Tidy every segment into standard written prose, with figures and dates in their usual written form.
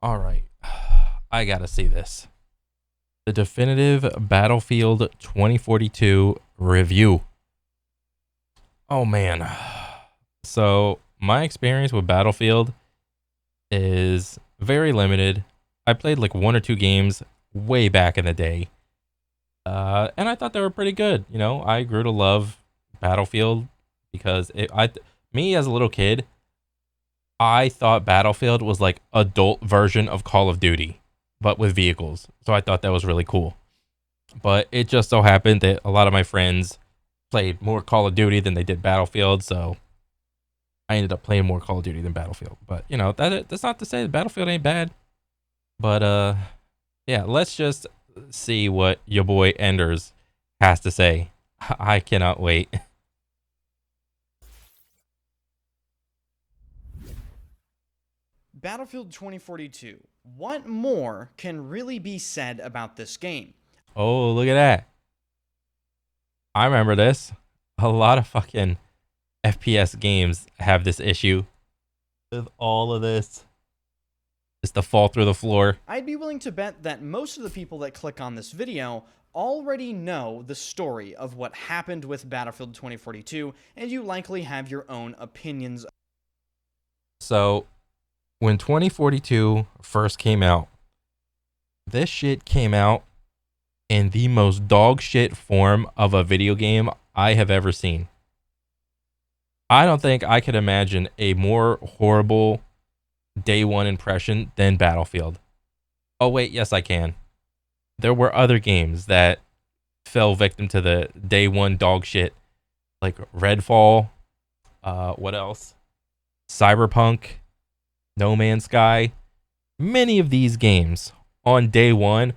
All right. I gotta see this. The definitive Battlefield 2042 review. Oh man. So, my experience with Battlefield is very limited. I played like one or two games way back in the day. And I thought they were pretty good. You know, I grew to love Battlefield because me as a little kid, I thought Battlefield was like adult version of Call of Duty, but with vehicles. So I thought that was really cool. But it just so happened that a lot of my friends played more Call of Duty than they did Battlefield, so I ended up playing more Call of Duty than Battlefield. But you know, that's not to say that Battlefield ain't bad. But yeah, let's just see what your boy Enders has to say. I cannot wait. Battlefield 2042. What more can really be said about this game? Oh, look at that. I remember this. A lot of fucking FPS games have this issue with all of this. Just to fall through the floor. I'd be willing to bet that most of the people that click on this video already know the story of what happened with Battlefield 2042, and you likely have your own opinions. So, when 2042 first came out, this shit came out in the most dog shit form of a video game I have ever seen. I don't think I could imagine a more horrible day one impression than Battlefield. Oh, wait, yes, I can. There were other games that fell victim to the day one dog shit, like Redfall, what else? Cyberpunk, No Man's Sky. Many of these games on day one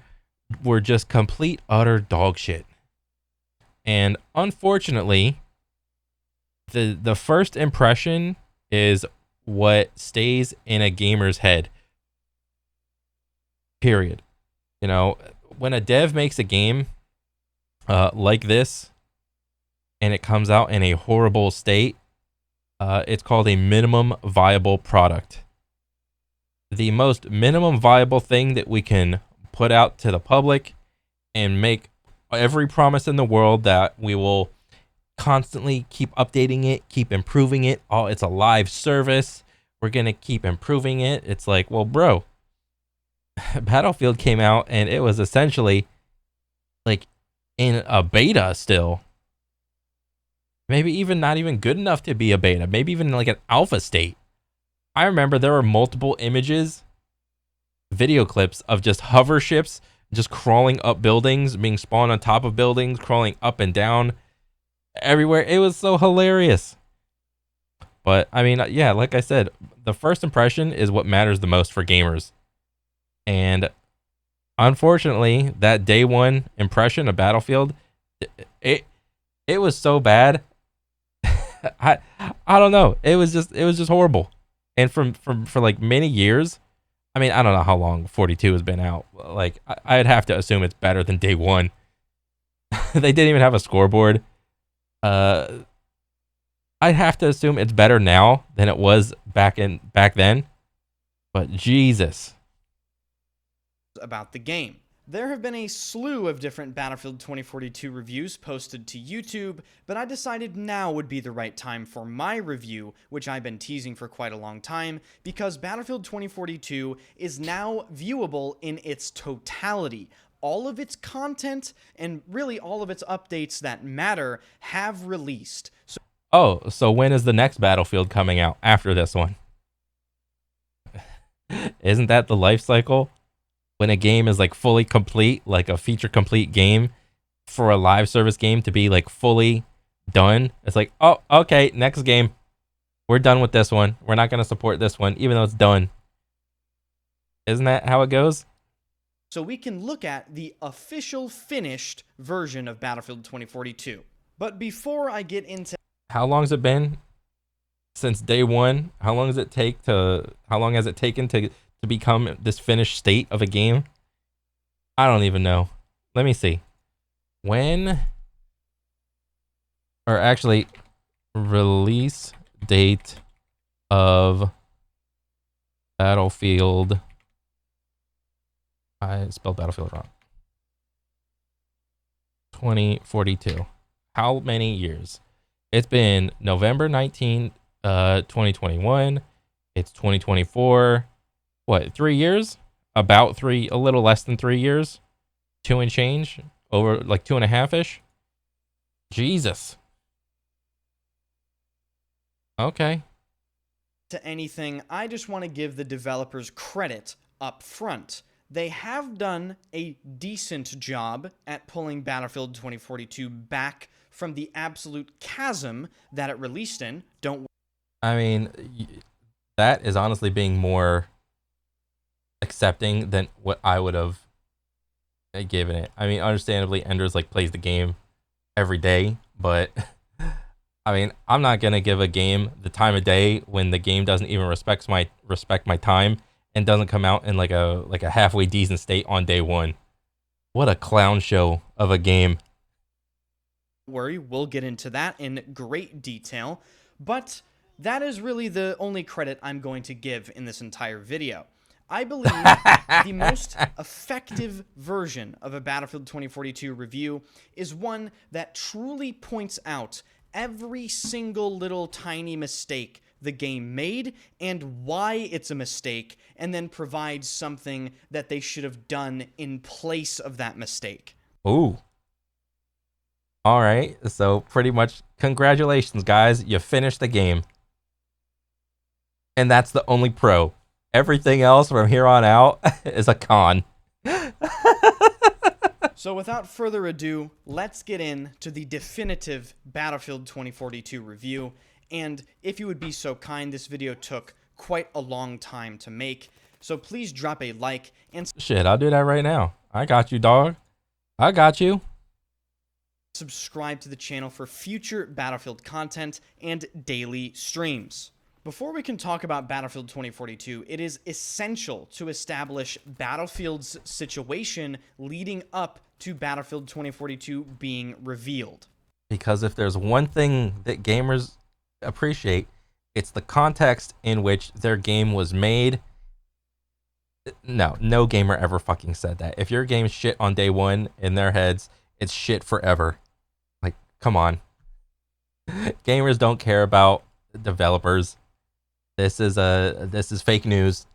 were just complete, utter dog shit. And unfortunately, the first impression is what stays in a gamer's head. Period. You know, when a dev makes a game like this and it comes out in a horrible state, it's called a minimum viable product. The most minimum viable thing that we can put out to the public and make every promise in the world that we will constantly keep updating it, keep improving it. Oh, it's a live service. We're going to keep improving it. It's like, well, bro, Battlefield came out and it was essentially like in a beta still. Maybe even not even good enough to be a beta. Maybe even like an alpha state. I remember there were multiple images, video clips of just hover ships just crawling up buildings, being spawned on top of buildings, crawling up and down everywhere. It was so hilarious. But I mean, yeah, like I said, the first impression is what matters the most for gamers. And unfortunately, that day one impression of Battlefield, it it was so bad. I don't know. It was just horrible. And from for like many years, I mean, I don't know how long 42 has been out. Like I'd have to assume it's better than day one. They didn't even have a scoreboard. Uh, I'd have to assume it's better now than it was back then. But Jesus. About the game. There have been a slew of different Battlefield 2042 reviews posted to YouTube, but I decided now would be the right time for my review, which I've been teasing for quite a long time, because Battlefield 2042 is now viewable in its totality. All of its content and really all of its updates that matter have released. Oh, so when is the next Battlefield coming out after this one? Isn't that the life cycle? When a game is like fully complete, like a feature complete game, for a live service game to be like fully done, it's like, oh, okay, next game. We're done with this one. We're not going to support this one, even though it's done. Isn't that how it goes? So we can look at the official finished version of Battlefield 2042. But before I get into How long has it been since day one? How long does it take to? How long has it taken to become this finished state of a game? I don't even know. Let me see. When, or actually, release date of Battlefield I spelled Battlefield wrong. 2042. How many years? It's been November 19th, 2021. It's 2024. What, 3 years? About three, a little less than 3 years. Two and change. Over like 2.5-ish. Jesus. Okay. To anything, I just want to give the developers credit up front. They have done a decent job at pulling Battlefield 2042 back from the absolute chasm that it released in. I mean, that is honestly being more accepting than what I would have given it. I mean, understandably, Enders like plays the game every day, but I mean, I'm not gonna give a game the time of day when the game doesn't even respect my time and doesn't come out in like a halfway decent state on day one. What a clown show of a game. Worry, we'll get into that in great detail, but that is really the only credit I'm going to give in this entire video. I believe the most effective version of a Battlefield 2042 review is one that truly points out every single little tiny mistake the game made and why it's a mistake, and then provides something that they should have done in place of that mistake. Ooh. All right, so pretty much congratulations, guys. You finished the game. And that's the only pro. Everything else from here on out is a con. So without further ado, let's get into the definitive Battlefield 2042 review. And if you would be so kind, this video took quite a long time to make. So please drop a like and shit, I'll do that right now. I got you, dog. I got you. Subscribe to the channel for future Battlefield content and daily streams. Before we can talk about Battlefield 2042, it is essential to establish Battlefield's situation leading up to Battlefield 2042 being revealed. Because if there's one thing that gamers appreciate, it's the context in which their game was made. No gamer ever fucking said that. If your game's shit on day one, in their heads, it's shit forever. Like, come on. Gamers don't care about developers. This is fake news.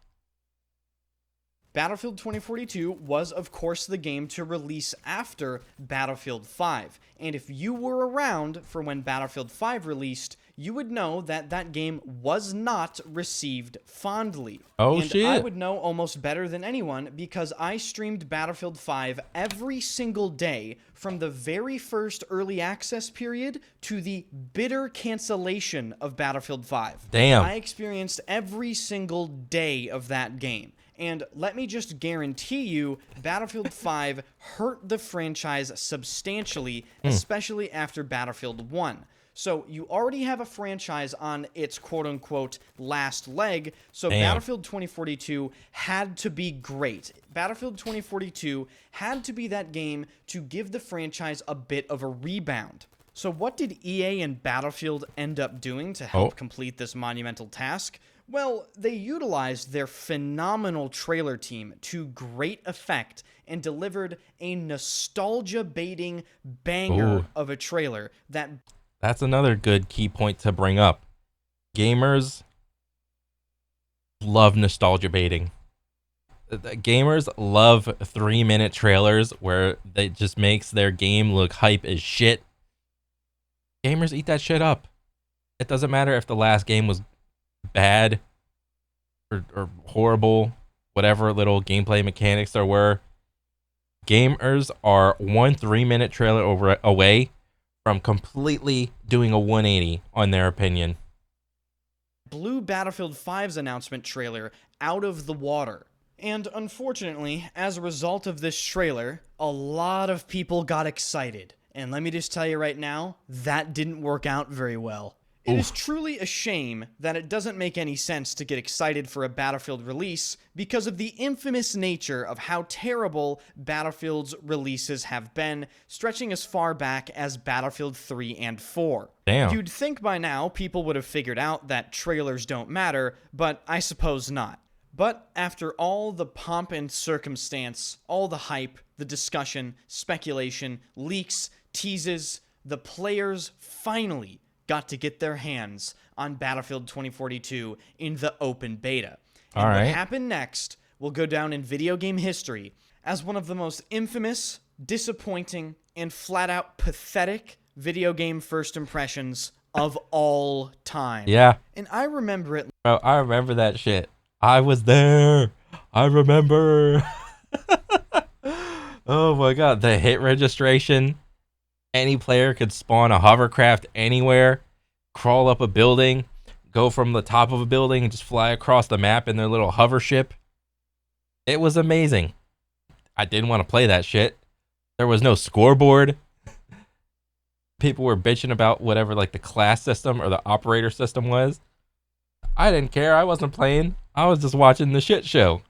Battlefield 2042 was, of course, the game to release after Battlefield 5. And if you were around for when Battlefield 5 released, you would know that that game was not received fondly. Oh, and shit. I would know almost better than anyone because I streamed Battlefield 5 every single day from the very first early access period to the bitter cancellation of Battlefield 5. Damn. I experienced every single day of that game. And let me just guarantee you, Battlefield 5 hurt the franchise substantially, especially after Battlefield 1. So you already have a franchise on its quote-unquote last leg, so Damn. Battlefield 2042 had to be great. Battlefield 2042 had to be that game to give the franchise a bit of a rebound. So what did EA and Battlefield end up doing to help complete this monumental task? Well, they utilized their phenomenal trailer team to great effect and delivered a nostalgia-baiting banger of a trailer that... That's another good key point to bring up. Gamers love nostalgia baiting. Gamers love 3-minute trailers where it just makes their game look hype as shit. Gamers eat that shit up. It doesn't matter if the last game was bad or horrible, whatever little gameplay mechanics there were. Gamers are 1 3-minute trailer away from completely doing a 180 on their opinion. Blew Battlefield 5's announcement trailer out of the water. And unfortunately, as a result of this trailer, a lot of people got excited. And let me just tell you right now, that didn't work out very well. It is truly a shame that it doesn't make any sense to get excited for a Battlefield release because of the infamous nature of how terrible Battlefield's releases have been, stretching as far back as Battlefield 3 and 4. Damn. You'd think by now people would have figured out that trailers don't matter, but I suppose not. But after all the pomp and circumstance, all the hype, the discussion, speculation, leaks, teases, the players finally got to get their hands on Battlefield 2042 in the open beta. All And what right. happened next will go down in video game history as one of the most infamous, disappointing, and flat out pathetic video game first impressions of all time. Yeah. And I remember it. Bro, I remember that shit. I was there. I remember. Oh my god, the hit registration. Any player could spawn a hovercraft anywhere, crawl up a building, go from the top of a building and just fly across the map in their little hover ship. It was amazing. I didn't want to play that shit. There was no scoreboard. People were bitching about whatever like the class system or the operator system was. I didn't care. I wasn't playing. I was just watching the shit show.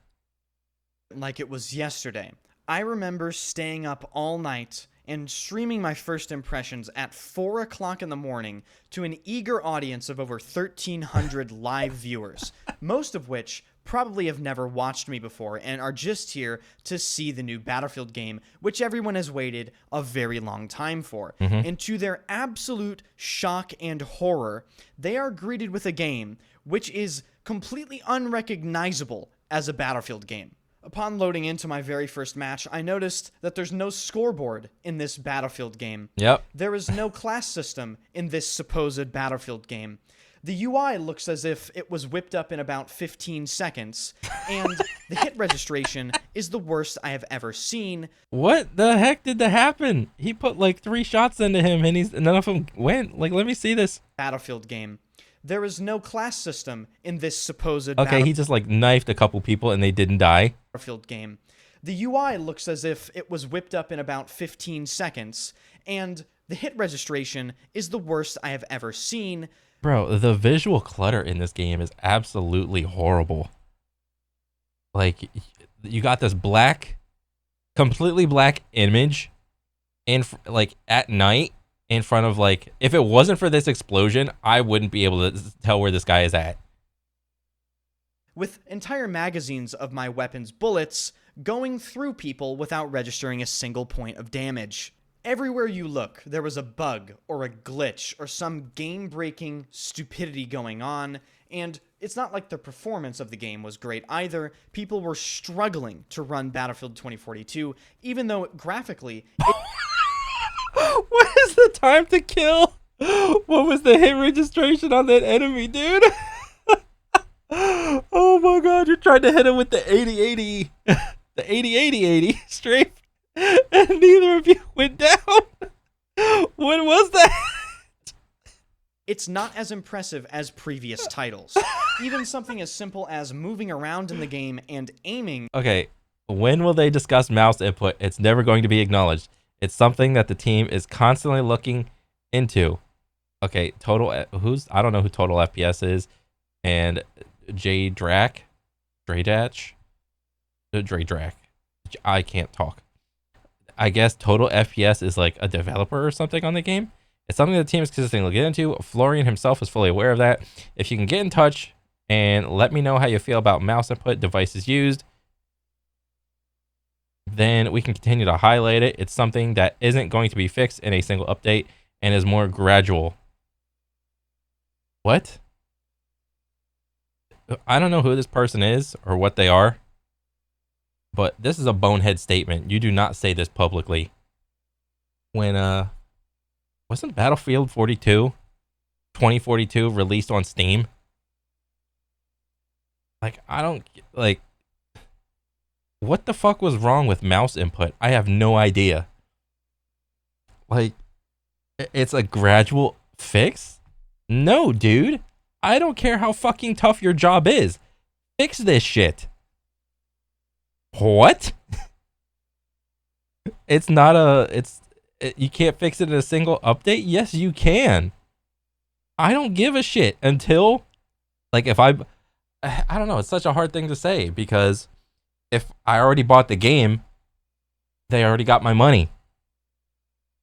Like it was yesterday. I remember staying up all night and streaming my first impressions at 4 o'clock in the morning to an eager audience of over 1,300 live viewers, most of which probably have never watched me before and are just here to see the new Battlefield game, which everyone has waited a very long time for. And to their absolute shock and horror, they are greeted with a game which is completely unrecognizable as a Battlefield game. Upon loading into my very first match, I noticed that there's no scoreboard in this Battlefield game. Yep. There is no class system in this supposed Battlefield game. The UI looks as if it was whipped up in about 15 seconds, and the hit registration is the worst I have ever seen. What the heck did that happen? He put like 3 shots into him and none of them went. Like, let me see this. Battlefield game. There is no class system in this supposed Okay, he just like knifed a couple people and they didn't die. Battlefield game. The UI looks as if it was whipped up in about 15 seconds, and the hit registration is the worst I have ever seen. Bro, the visual clutter in this game is absolutely horrible. Like, you got this completely black image like at night in front of like, if it wasn't for this explosion, I wouldn't be able to tell where this guy is at. With entire magazines of my weapon's bullets going through people without registering a single point of damage. Everywhere you look, there was a bug or a glitch or some game-breaking stupidity going on, and it's not like the performance of the game was great either. People were struggling to run Battlefield 2042, even though graphically... What is the time to kill? What was the hit registration on that enemy, dude? Oh my god, you tried to hit him with the 80-80, the 80-80-80 strafe, and neither of you went down. What was that? It's not as impressive as previous titles. Even something as simple as moving around in the game and aiming... Okay, when will they discuss mouse input? It's never going to be acknowledged. It's something that the team is constantly looking into. Okay, I don't know who Total FPS is, and Drac, I can't talk. I guess Total FPS is like a developer or something on the game. It's something the team is consistently looking into. Florian himself is fully aware of that. If you can get in touch and let me know how you feel about mouse input devices used, then we can continue to highlight it. It's something that isn't going to be fixed in a single update and is more gradual. What? I don't know who this person is or what they are, but this is a bonehead statement. You do not say this publicly. When wasn't Battlefield 2042 released on Steam? Like, I don't like, what the fuck was wrong with mouse input? I have no idea. Like, it's a gradual fix? No, dude. I don't care how fucking tough your job is. Fix this shit. What? You can't fix it in a single update? Yes, you can. I don't give a shit until, like, I don't know, it's such a hard thing to say because if I already bought the game, they already got my money.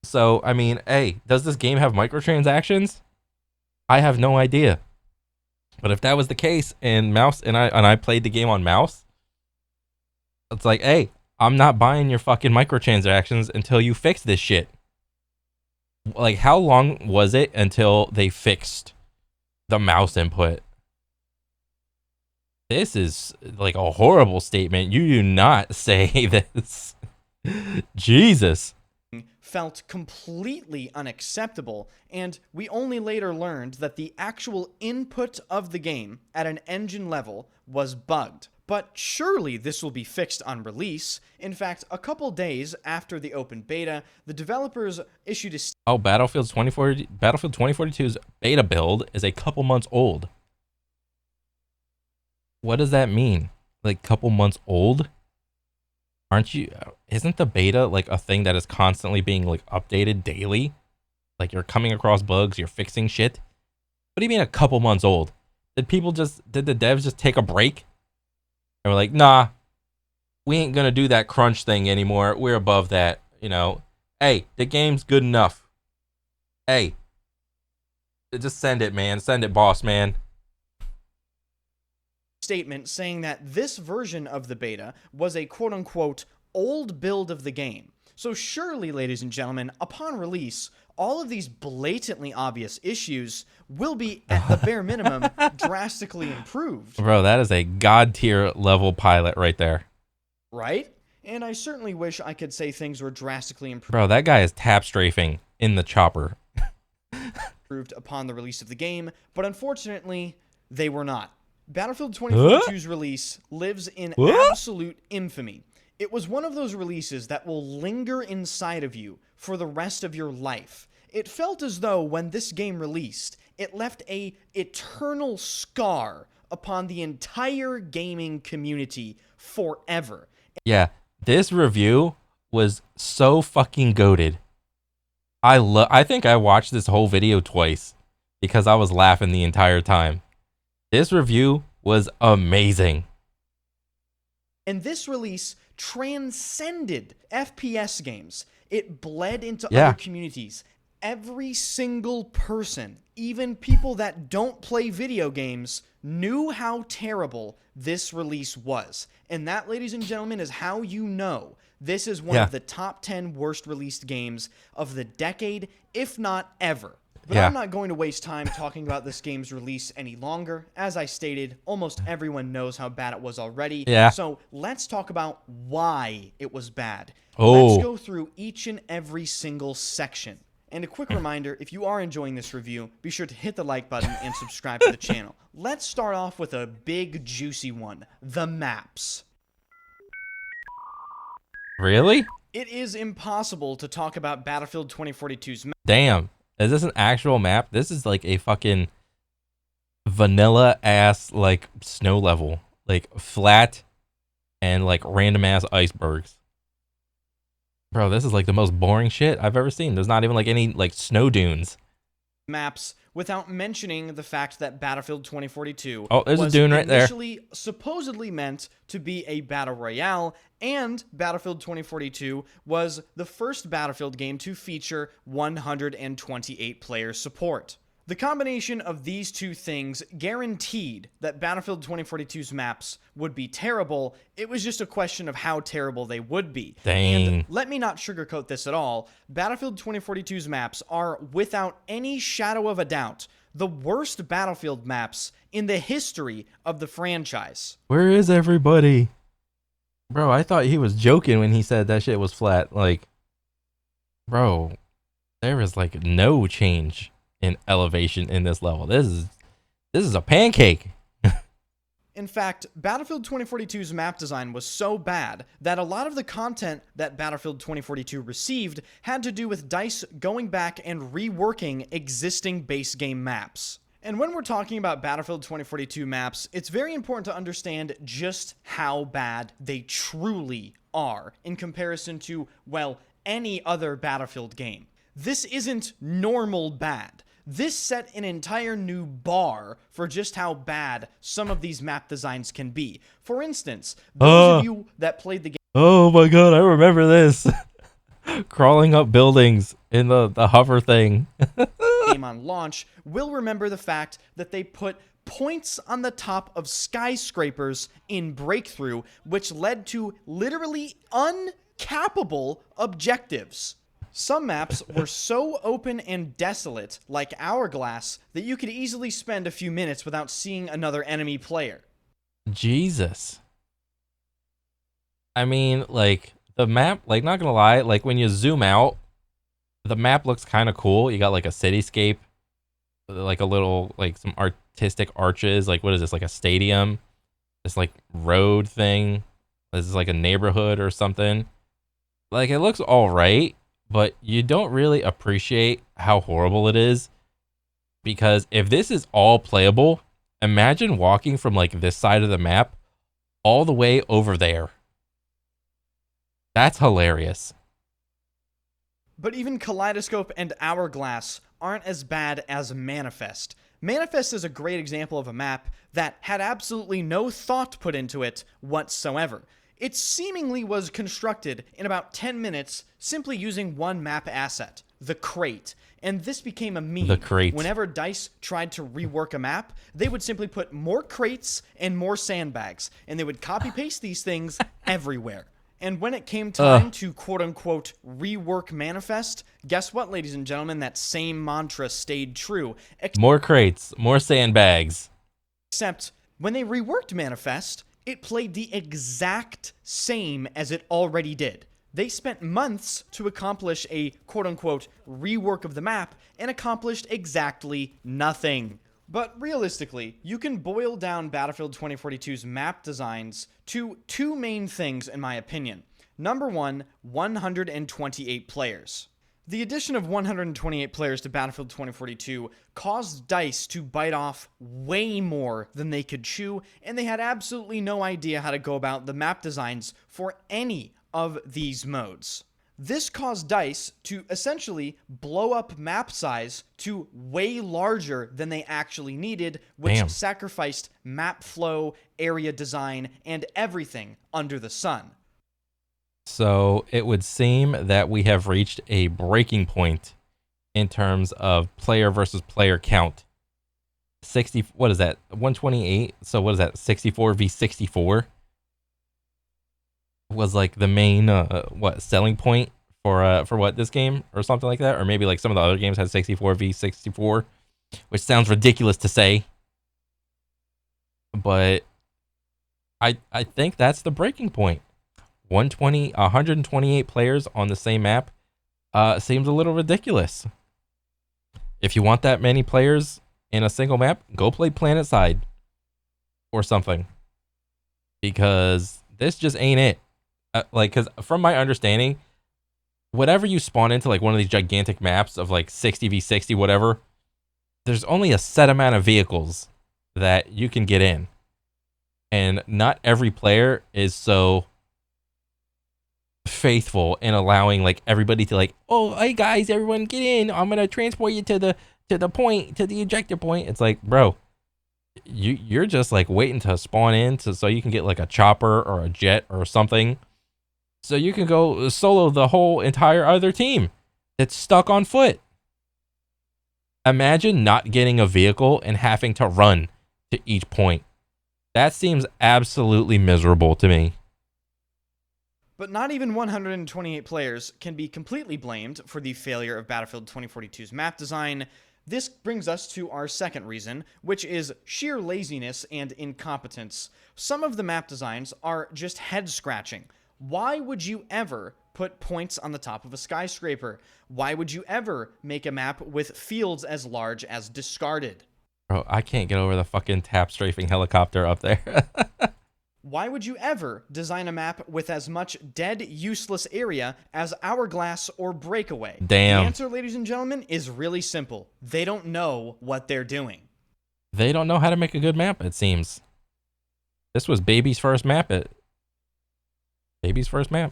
So, I mean, hey, does this game have microtransactions? I have no idea. But if that was the case and I played the game on mouse, it's like, hey, I'm not buying your fucking microtransactions until you fix this shit. Like, how long was it until they fixed the mouse input? This is like a horrible statement. You do not say this. Jesus. Felt completely unacceptable, and we only later learned that the actual input of the game at an engine level was bugged. But surely this will be fixed on release. In fact, a couple days after the open beta, the developers issued a Oh, Battlefield 2042's beta build is a couple months old. What does that mean? Like, couple months old? Isn't the beta like a thing that is constantly being like updated daily? Like, you're coming across bugs, you're fixing shit. What do you mean a couple months old? Did the devs just take a break? And we're like, nah, we ain't gonna do that crunch thing anymore. We're above that, you know. Hey, the game's good enough. Hey, just send it, man. Send it, boss, man. Statement saying that this version of the beta was a quote-unquote old build of the game. So surely, ladies and gentlemen, upon release, all of these blatantly obvious issues will be, at the bare minimum, drastically improved. Bro, that is a god tier level pilot right there. Right? And I certainly wish I could say things were drastically improved. Bro, that guy is tap strafing in the chopper. Improved upon the release of the game, but unfortunately, they were not. Battlefield 2042's release lives in absolute infamy. It was one of those releases that will linger inside of you for the rest of your life. It felt as though when this game released, it left an eternal scar upon the entire gaming community forever. Yeah, this review was so fucking goated. I think I watched this whole video twice because I was laughing the entire time. This review was amazing. And this release transcended FPS games. It bled into Yeah. other communities. Every single person, even people that don't play video games, knew how terrible this release was. And that, ladies and gentlemen, is how you know this is one of the top 10 worst released games of the decade, if not ever. But I'm not going to waste time talking about this game's release any longer. As I stated, almost everyone knows how bad it was already. Yeah. So let's talk about why it was bad. Oh. Let's go through each and every single section. And a quick reminder, if you are enjoying this review, be sure to hit the like button and subscribe to the channel. Let's start off with a big, juicy one. The maps. Really? It is impossible to talk about Battlefield 2042's map. Damn. Is this an actual map? This is like a fucking vanilla ass like snow level. Like flat and like random ass icebergs. Bro, this is like the most boring shit I've ever seen. There's not even like any like snow dunes. Maps without mentioning the fact that Battlefield 2042 there's a dune right there. initially supposedly meant to be a battle royale, and Battlefield 2042 was the first Battlefield game to feature 128 player support. The combination of these two things guaranteed that Battlefield 2042's maps would be terrible. It was just a question of how terrible they would be. Dang. And let me not sugarcoat this at all. Battlefield 2042's maps are, without any shadow of a doubt, the worst Battlefield maps in the history of the franchise. Where is everybody? Bro, I thought he was joking when he said that shit was flat. Like, bro, there is like no change in elevation in this level. This is a pancake. In fact, Battlefield 2042's map design was so bad that a lot of the content that Battlefield 2042 received had to do with DICE going back and reworking existing base game maps. And when we're talking about Battlefield 2042 maps, it's very important to understand just how bad they truly are in comparison to, well, any other Battlefield game. This isn't normal bad. This set an entire new bar for just how bad some of these map designs can be. For instance, those of you that played the game... Oh my god, I remember this. Crawling up buildings in the hover thing. game on launch will remember the fact that they put points on the top of skyscrapers in Breakthrough, which led to literally uncappable objectives. Some maps were so open and desolate, like Hourglass, that you could easily spend a few minutes without seeing another enemy player. Jesus. I mean, like, the map, like, not gonna lie, like, when you zoom out, the map looks kind of cool. You got, like, a cityscape, like, a little, like, some artistic arches. Like, what is this, like, a stadium? This, like, road thing. This is, like, a neighborhood or something. Like, it looks all right, but you don't really appreciate how horrible it is. Because if this is all playable, imagine walking from, like, this side of the map all the way over there. That's hilarious. But even Kaleidoscope and Hourglass aren't as bad as Manifest. Manifest is a great example of a map that had absolutely no thought put into it whatsoever. It seemingly was constructed in about 10 minutes simply using one map asset, the crate. And this became a meme. The crate. Whenever DICE tried to rework a map, they would simply put more crates and more sandbags, and they would copy-paste these things everywhere. And when it came time to quote-unquote rework Manifest, guess what, ladies and gentlemen? That same mantra stayed true. More crates, more sandbags. Except when they reworked Manifest, it played the exact same as it already did. They spent months to accomplish a quote-unquote rework of the map and accomplished exactly nothing. But realistically, you can boil down Battlefield 2042's map designs to two main things in my opinion. Number one, 128 players. The addition of 128 players to Battlefield 2042 caused DICE to bite off way more than they could chew, and they had absolutely no idea how to go about the map designs for any of these modes. This caused DICE to essentially blow up map size to way larger than they actually needed, which sacrificed map flow, area design, and everything under the sun. So it would seem that we have reached a breaking point in terms of player versus player count. 60, what is that? 128. So what is that? 64 v 64 was like the main selling point for what, this game or something like that, or maybe like some of the other games had 64 v 64, which sounds ridiculous to say, but I think that's the breaking point. 128 players on the same map seems a little ridiculous. If you want that many players in a single map, go play PlanetSide or something, because this just ain't it. Like, because from my understanding, whatever you spawn into, like one of these gigantic maps of like 60 v 60 whatever, there's only a set amount of vehicles that you can get in, and not every player is so faithful in allowing like everybody to, like, oh hey guys, everyone get in, I'm gonna transport you to the point, to the ejector point. It's like, bro, you're just like waiting to spawn in so you can get like a chopper or a jet or something, so you can go solo the whole entire other team that's stuck on foot. Imagine not getting a vehicle and having to run to each point. That seems absolutely miserable to me. But not even 128 players can be completely blamed for the failure of Battlefield 2042's map design. This brings us to our second reason, which is sheer laziness and incompetence. Some of the map designs are just head-scratching. Why would you ever put points on the top of a skyscraper? Why would you ever make a map with fields as large as discarded? Bro, I can't get over the fucking tap-strafing helicopter up there. Why would you ever design a map with as much dead, useless area as Hourglass or Breakaway? Damn. The answer, ladies and gentlemen, is really simple. They don't know what they're doing. They don't know how to make a good map, it seems. This was Baby's first map. Baby's first map.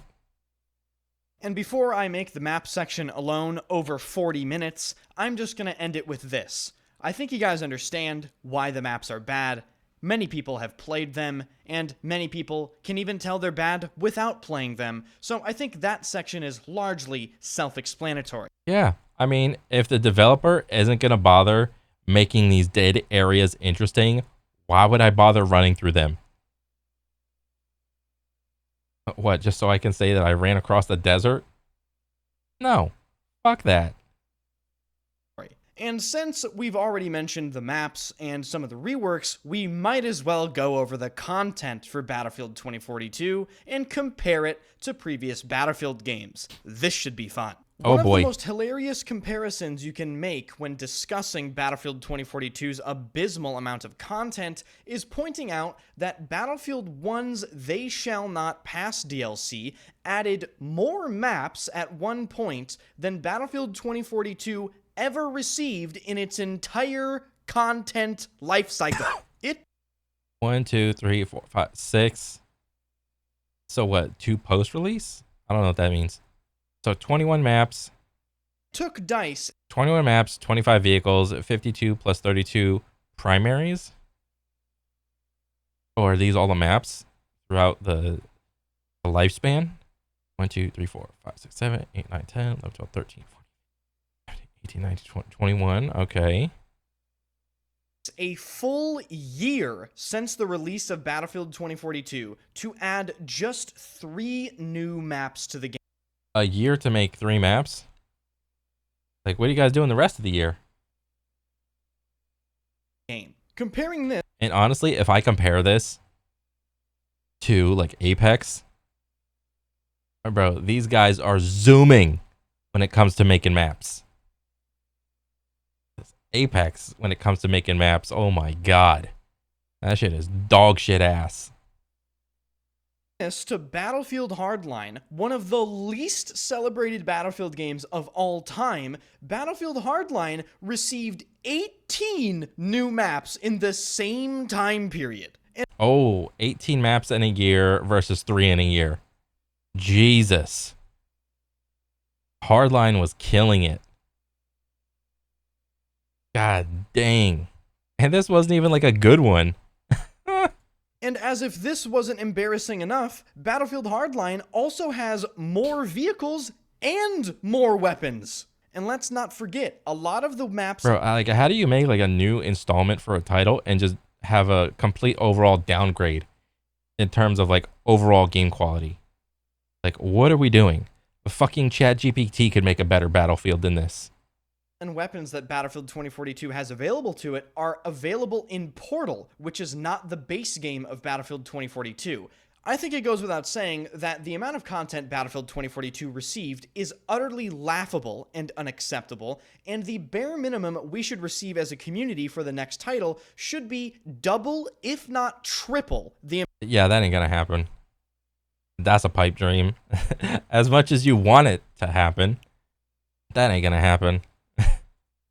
And before I make the map section alone over 40 minutes, I'm just going to end it with this. I think you guys understand why the maps are bad. Many people have played them, and many people can even tell they're bad without playing them, so I think that section is largely self-explanatory. Yeah, I mean, if the developer isn't going to bother making these dead areas interesting, why would I bother running through them? What, just so I can say that I ran across the desert? No. Fuck that. And since we've already mentioned the maps and some of the reworks, we might as well go over the content for Battlefield 2042 and compare it to previous Battlefield games. This should be fun. Oh One boy. of the most hilarious comparisons you can make when discussing Battlefield 2042's abysmal amount of content is pointing out that Battlefield 1's They Shall Not Pass DLC added more maps at one point than Battlefield 2042 ever received in its entire content lifecycle. It 1, 2, 3, 4, 5, 6. So what? 2 post-release? I don't know what that means. So 21 maps. took DICE 21 maps, 25 vehicles, 52 plus 32 primaries. Or are these all the maps throughout the lifespan? 1, 2, 3, 4, 5, 6, 7, 8, 9, 10, 11, 12, 13, 14, 18, 19, 20, 21. Okay. a full year since the release of Battlefield 2042 to add just 3 new maps to the game. A year to make 3 maps? Like, what are you guys doing the rest of the year? Comparing this And honestly, if I compare this to, like, Apex, bro, these guys are zooming when it comes to making maps. Apex, when it comes to making maps, oh my god. That shit is dog shit ass. to Battlefield Hardline, one of the least celebrated Battlefield games of all time, Battlefield Hardline received 18 new maps in the same time period. Oh, 18 maps in a year versus 3 in a year. Jesus. Hardline was killing it. God dang. And this wasn't even like a good one. And as if this wasn't embarrassing enough, Battlefield Hardline also has more vehicles and more weapons. And let's not forget, a lot of the maps... Bro, like, how do you make like a new installment for a title and just have a complete overall downgrade in terms of like overall game quality? Like, what are we doing? The fucking ChatGPT could make a better Battlefield than this. And weapons that Battlefield 2042 has available to it are available in Portal, which is not the base game of Battlefield 2042. I think it goes without saying that the amount of content Battlefield 2042 received is utterly laughable and unacceptable, and the bare minimum we should receive as a community for the next title should be double, if not triple, the... Yeah, that ain't gonna happen. That's a pipe dream. As much as you want it to happen, that ain't gonna happen.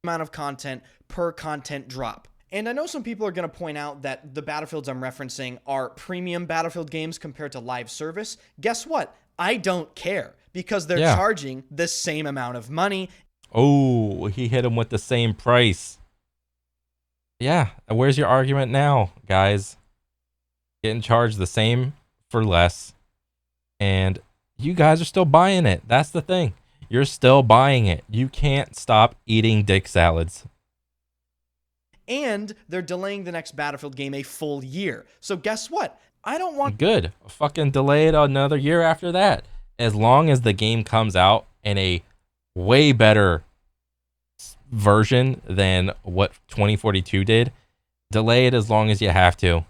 amount of content per content drop. And I know some people are going to point out that the Battlefields I'm referencing are premium Battlefield games compared to live service. Guess what? I don't care, because they're charging the same amount of money. Oh, he hit him with the same price. Yeah, where's your argument now, guys? Getting charged the same for less, and you guys are still buying it. That's the thing. You're still buying it. You can't stop eating dick salads. And they're delaying the next Battlefield game a full year. So guess what? I don't want... Good. Fucking delay it another year after that. As long as the game comes out in a way better version than what 2042 did, delay it as long as you have to.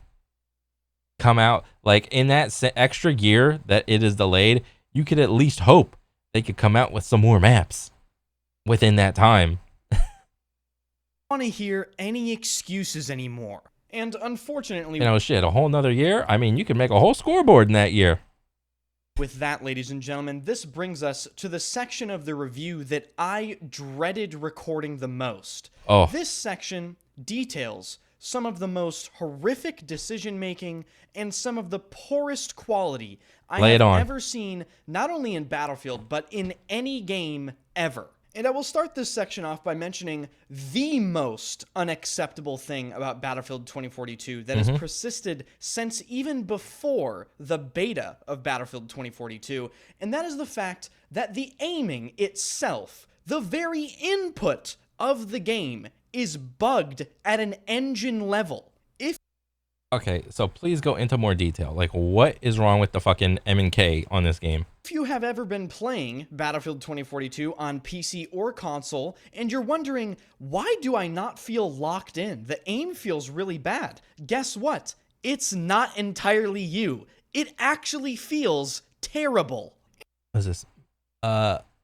Come out, like, in that extra year that it is delayed, you could at least hope they could come out with some more maps within that time. want to hear any excuses anymore. And unfortunately, shit, a whole nother year? I mean, you could make a whole scoreboard in that year. With that, ladies and gentlemen, this brings us to the section of the review that I dreaded recording the most. Oh. This section details some of the most horrific decision-making and some of the poorest quality I have ever seen, not only in Battlefield, but in any game ever. And I will start this section off by mentioning the most unacceptable thing about Battlefield 2042 that has persisted since even before the beta of Battlefield 2042, and that is the fact that the aiming itself, the very input of the game, is bugged at an engine level. Okay, so please go into more detail. Like, what is wrong with the fucking M&K on this game? If you have ever been playing Battlefield 2042 on PC or console, and you're wondering, why do I not feel locked in? The aim feels really bad. Guess what? It's not entirely you. It actually feels terrible. What is this?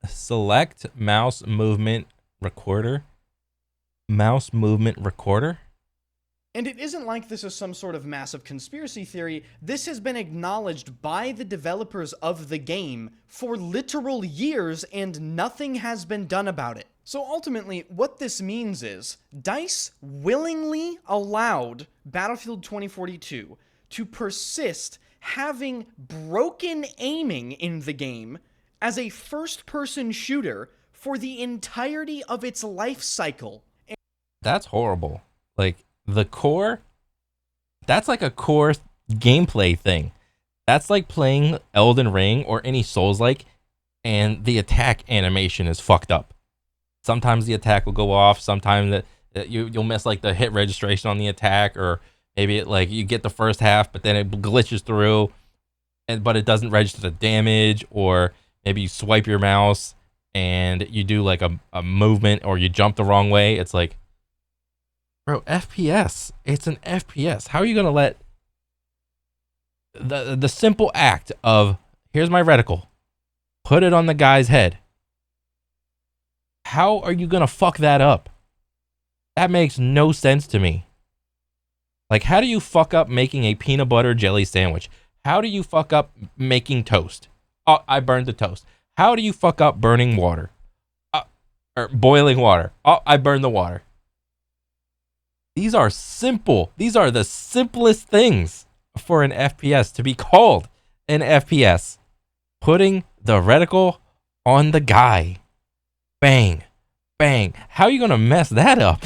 Select mouse movement recorder. Mouse movement recorder? And it isn't like this is some sort of massive conspiracy theory. This has been acknowledged by the developers of the game for literal years, and nothing has been done about it. So ultimately, what this means is DICE willingly allowed Battlefield 2042 to persist having broken aiming in the game as a first-person shooter for the entirety of its life cycle. That's horrible. Like, the core, that's like a core gameplay thing. That's like playing Elden Ring or any Souls-like, and the attack animation is fucked up. Sometimes the attack will go off. Sometimes you'll miss like the hit registration on the attack, or maybe it, like, you get the first half, but then it glitches through, but it doesn't register the damage. Or maybe you swipe your mouse and you do like a movement, or you jump the wrong way. It's like, bro, FPS. It's an FPS. How are you gonna let the simple act of, here's my reticle, put it on the guy's head? How are you gonna fuck that up? That makes no sense to me. Like, how do you fuck up making a peanut butter jelly sandwich? How do you fuck up making toast? Oh, I burned the toast. How do you fuck up burning water? Or boiling water? Oh, I burned the water. These are simple. These are the simplest things for an FPS to be called an FPS. Putting the reticle on the guy. Bang. Bang. How are you going to mess that up?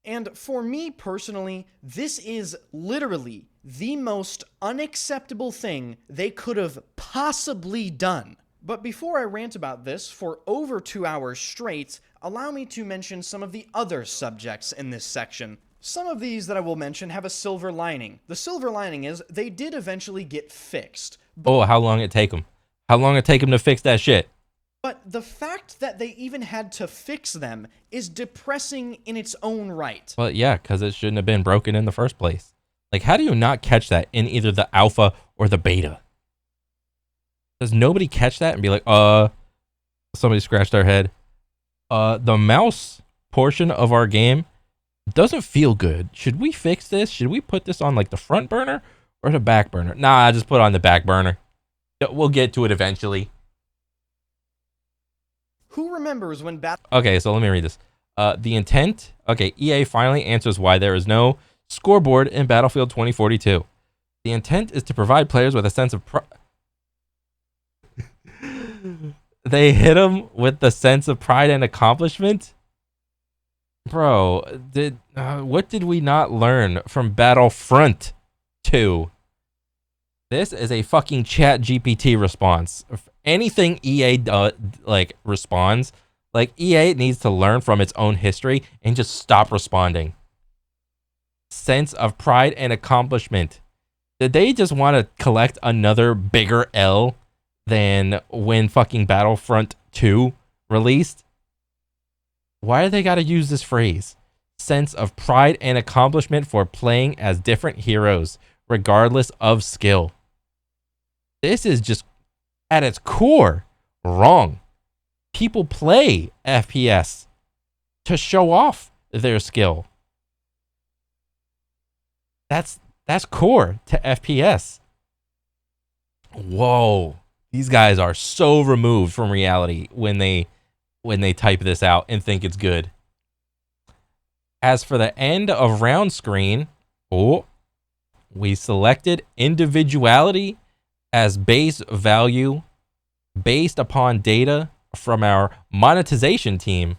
And for me personally, this is literally the most unacceptable thing they could have possibly done. But before I rant about this for over 2 hours straight, allow me to mention some of the other subjects in this section. Some of these that I will mention have a silver lining. The silver lining is they did eventually get fixed. Oh, how long it take them? How long it take them to fix that shit? But the fact that they even had to fix them is depressing in its own right. Well, yeah, because it shouldn't have been broken in the first place. Like, how do you not catch that in either the alpha or the beta? Does nobody catch that and be like, somebody scratched their head? The mouse portion of our game doesn't feel good. Should we fix this? Should we put this on like the front burner or the back burner? Nah, just put it on the back burner. We'll get to it eventually. Who remembers when Okay, so let me read this. The intent. Okay, EA finally answers why there is no scoreboard in Battlefield 2042. The intent is to provide players with a sense of They hit them with the sense of pride and accomplishment? Bro, what did we not learn from Battlefront 2? This is a fucking chat GPT response. If anything EA responds, like, EA needs to learn from its own history and just stop responding. Sense of pride and accomplishment. Did they just want to collect another bigger L than when fucking Battlefront 2 released? Why do they got to use this phrase? Sense of pride and accomplishment for playing as different heroes, regardless of skill. This is just, at its core, wrong. People play FPS to show off their skill. That's core to FPS. Whoa. These guys are so removed from reality when they type this out and think it's good. As for the end of round screen, we selected individuality as base value based upon data from our monetization team.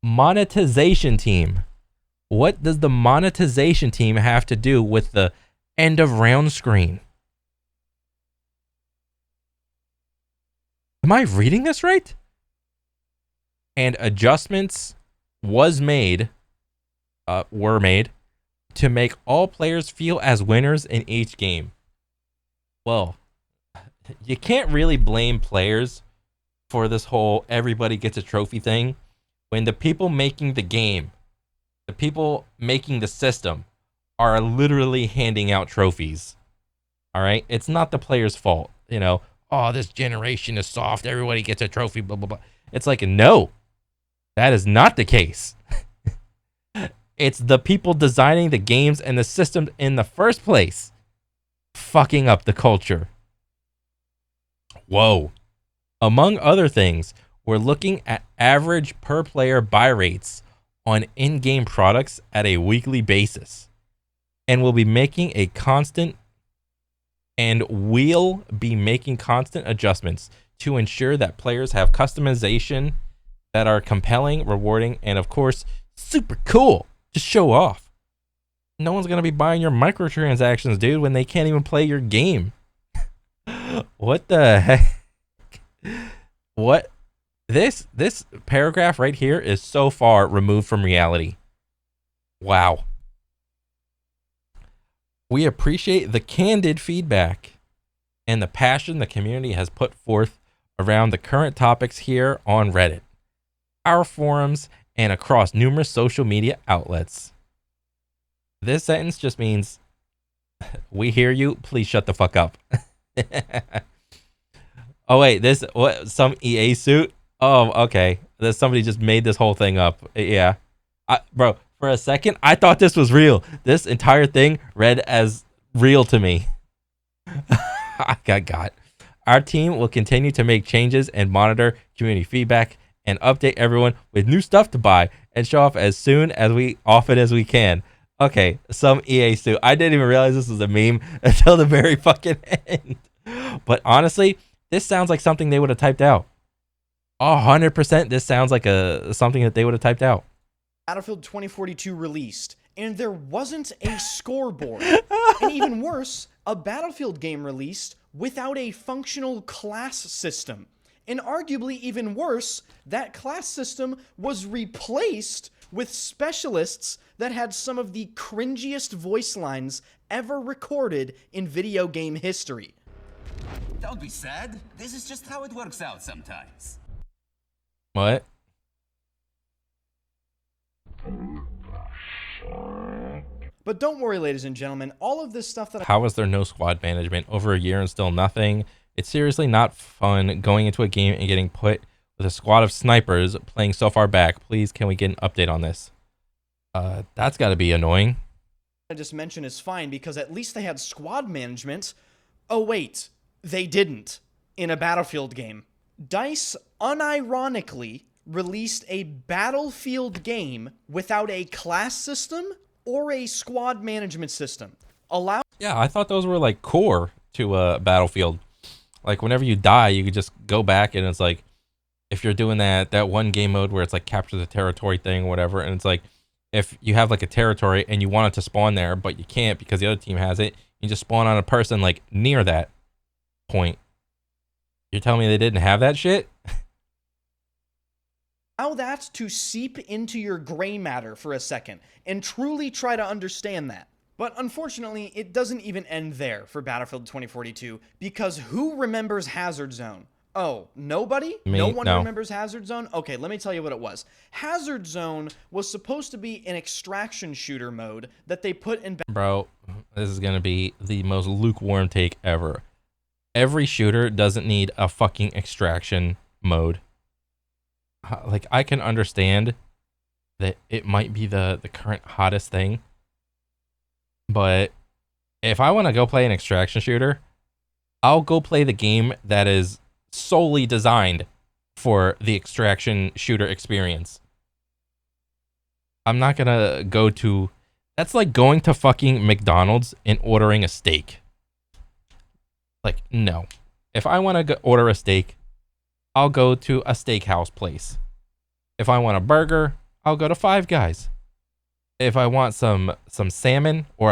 Monetization team. What does the monetization team have to do with the end of round screen? The Am I reading this right? And adjustments were made to make all players feel as winners in each game. Well, you can't really blame players for this whole everybody gets a trophy thing when the people making the game, the people making the system, are literally handing out trophies. All right? It's not the player's fault. You know, oh, this generation is soft. Everybody gets a trophy, blah, blah, blah. It's like, no, that is not the case. It's the people designing the games and the systems in the first place fucking up the culture. Whoa. Among other things, we're looking at average per player buy rates on in-game products at a weekly basis. And we'll be making constant adjustments to ensure that players have customization that are compelling, rewarding, and of course, super cool to show off. No one's going to be buying your microtransactions, dude, when they can't even play your game. What the heck? What? This paragraph right here is so far removed from reality. Wow. We appreciate the candid feedback and the passion the community has put forth around the current topics here on Reddit, our forums, and across numerous social media outlets. This sentence just means, we hear you, please shut the fuck up. Oh wait, some EA suit? Oh, okay. Somebody just made this whole thing up. Yeah. Bro, for a second, I thought this was real. This entire thing read as real to me. I got. Our team will continue to make changes and monitor community feedback and update everyone with new stuff to buy and show off as often as we can. Okay, some EA suit. I didn't even realize this was a meme until the very fucking end. But honestly, this sounds like something they would have typed out. 100% this sounds like something that they would have typed out. Battlefield 2042 released, and there wasn't a scoreboard. And even worse, a Battlefield game released without a functional class system. And arguably even worse, that class system was replaced with specialists that had some of the cringiest voice lines ever recorded in video game history. Don't be sad. This is just how it works out sometimes. What? But don't worry, ladies and gentlemen, all of this stuff that How is there no squad management? Over a year and still nothing. It's seriously not fun going into a game and getting put with a squad of snipers playing so far back. Please, can we get an update on this? That's got to be annoying. I just mentioned is fine because at least they had squad management. Oh wait, they didn't in a Battlefield game. DICE unironically released a Battlefield game without a class system or a squad management system. Yeah, I thought those were like core to Battlefield. Like whenever you die, you could just go back and it's like, if you're doing that one game mode where it's like capture the territory thing or whatever, and it's like, if you have like a territory and you want it to spawn there, but you can't because the other team has it, you just spawn on a person like near that point. You're telling me they didn't have that shit? Allow that to seep into your gray matter for a second and truly try to understand that. But unfortunately, it doesn't even end there for Battlefield 2042 because who remembers Hazard Zone? Oh, nobody? No one remembers Hazard Zone? Okay, let me tell you what it was. Hazard Zone was supposed to be an extraction shooter mode that they put in... Bro, this is going to be the most lukewarm take ever. Every shooter doesn't need a fucking extraction mode. Like, I can understand that it might be the current hottest thing. But if I want to go play an extraction shooter, I'll go play the game that is solely designed for the extraction shooter experience. I'm not gonna go to... That's like going to fucking McDonald's and ordering a steak. Like, no. If I want to order a steak, I'll go to a steakhouse place. If I want a burger, I'll go to Five Guys. If I want some salmon or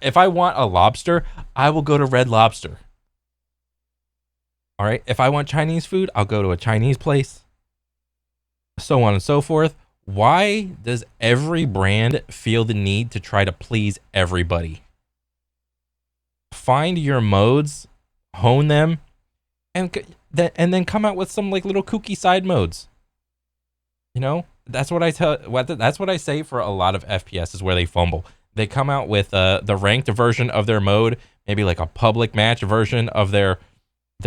if I want a lobster, I will go to Red Lobster. All right. If I want Chinese food, I'll go to a Chinese place, so on and so forth. Why does every brand feel the need to try to please everybody? Find your modes, hone them, and then come out with some like little kooky side modes. You know, that's what that's what I say for a lot of FPS is where they fumble. They come out with the ranked version of their mode, maybe like a public match version of their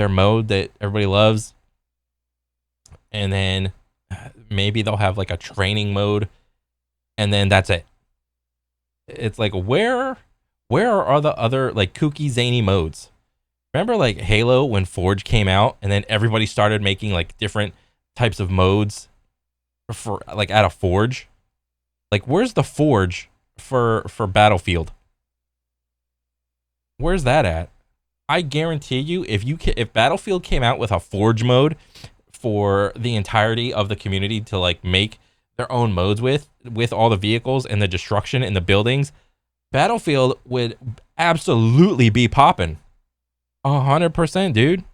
mode that everybody loves, and then maybe they'll have like a training mode, and then that's it. It's like where are the other like kooky zany modes? Remember like Halo when Forge came out, and then everybody started making like different types of modes for like at a Forge. Like where's the Forge for Battlefield? Where's that at? I guarantee you, if Battlefield came out with a Forge mode for the entirety of the community to like make their own modes with all the vehicles and the destruction in the buildings, Battlefield would absolutely be popping. 100%, dude.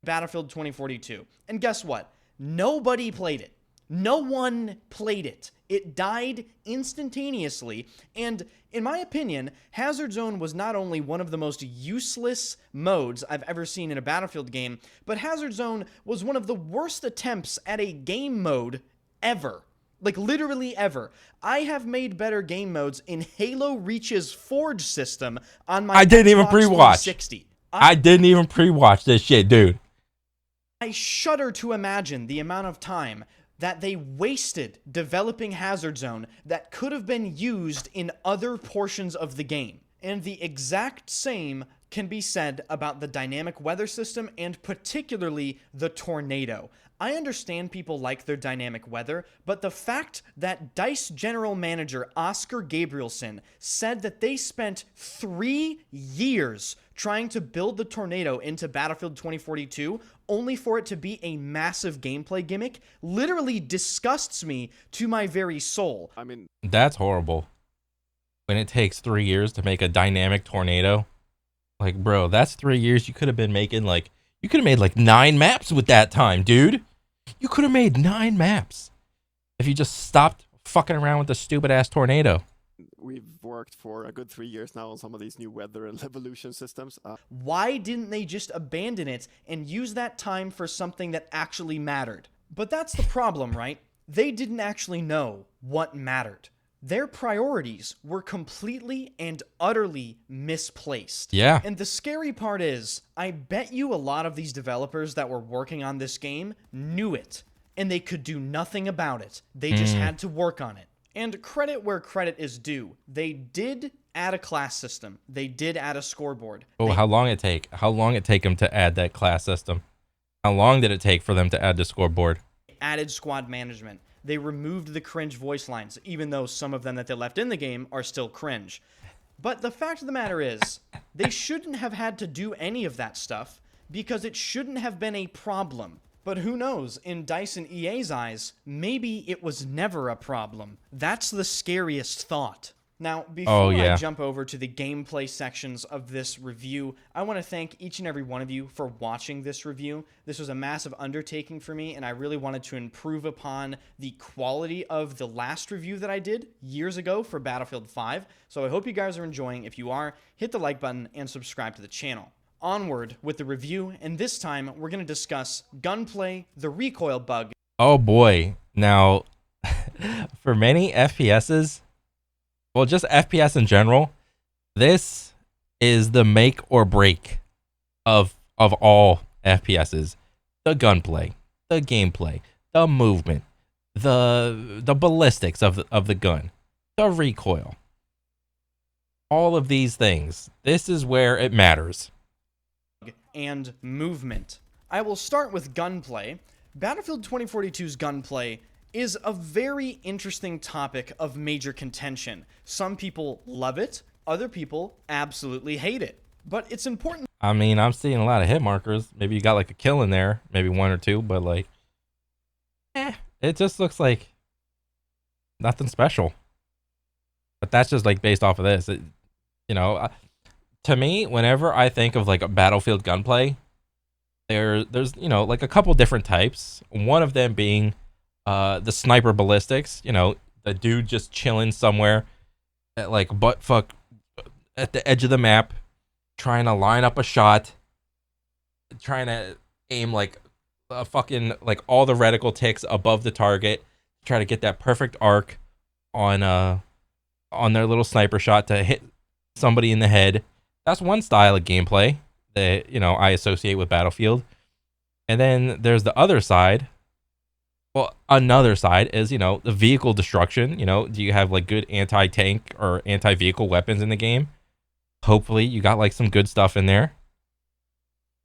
Battlefield 2042. And guess what? Nobody played it. No one played it. It died instantaneously, and in my opinion, Hazard Zone was not only one of the most useless modes I've ever seen in a Battlefield game, but Hazard Zone was one of the worst attempts at a game mode ever. Like, literally ever. I have made better game modes in Halo Reach's Forge system on my I didn't even Xbox pre-watch. 360. I didn't even pre-watch this shit, dude. I shudder to imagine the amount of time that they wasted developing Hazard Zone that could have been used in other portions of the game. And the exact same can be said about the dynamic weather system and particularly the tornado. I understand people like their dynamic weather, but the fact that DICE general manager Oscar Gabrielson said that they spent 3 years trying to build the tornado into Battlefield 2042 only for it to be a massive gameplay gimmick literally disgusts me to my very soul. I mean, that's horrible. When it takes 3 years to make a dynamic tornado, like, bro, that's 3 years. You could have been making like, you could have made like 9 maps with that time, dude. You could have made 9 maps if you just stopped fucking around with the stupid ass tornado. we've worked for a good 3 years now on some of these new weather and evolution systems. Why didn't they just abandon it and use that time for something that actually mattered? But that's the problem, right? They didn't actually know what mattered. Their priorities were completely and utterly misplaced. Yeah. And the scary part is, I bet you a lot of these developers that were working on this game knew it, and they could do nothing about it. They just had to work on it. And credit where credit is due. They did add a class system. They did add a scoreboard. Oh, how long it take? How long it take them to add that class system? How long did it take for them to add the scoreboard? Added squad management. They removed the cringe voice lines, even though some of them that they left in the game are still cringe. But the fact of the matter is, they shouldn't have had to do any of that stuff, because it shouldn't have been a problem. But who knows, in DICE and EA's eyes, maybe it was never a problem. That's the scariest thought. Now, before I jump over to the gameplay sections of this review, I want to thank each and every one of you for watching this review. This was a massive undertaking for me, and I really wanted to improve upon the quality of the last review that I did years ago for Battlefield 5. So I hope you guys are enjoying. If you are, hit the like button and subscribe to the channel. Onward with the review, and this time we're going to discuss gunplay, the recoil bug. Oh boy. Now, for many FPSs, well, just FPS in general, this is the make or break of all FPSs. The gunplay, the gameplay, the movement, the ballistics of the gun, the recoil. All of these things. This is where it matters. And movement. I will start with gunplay. Battlefield 2042's gunplay is a very interesting topic of major contention. Some people love it, other people absolutely hate it. But it's important. I mean, I'm seeing a lot of hit markers. Maybe you got like a kill in there, maybe 1 or 2, but like, it just looks like nothing special. But that's just like based off of this. To me, whenever I think of like a Battlefield gunplay, There's like a couple different types. One of them being the sniper ballistics. The dude just chilling somewhere at like butt fuck at the edge of the map, trying to line up a shot, trying to aim like a fucking like all the reticle ticks above the target, try to get that perfect arc on their little sniper shot to hit somebody in the head. That's one style of gameplay that I associate with Battlefield. And then there's the other side. Well, another side is the vehicle destruction. Do you have like good anti-tank or anti-vehicle weapons in the game? Hopefully you got like some good stuff in there.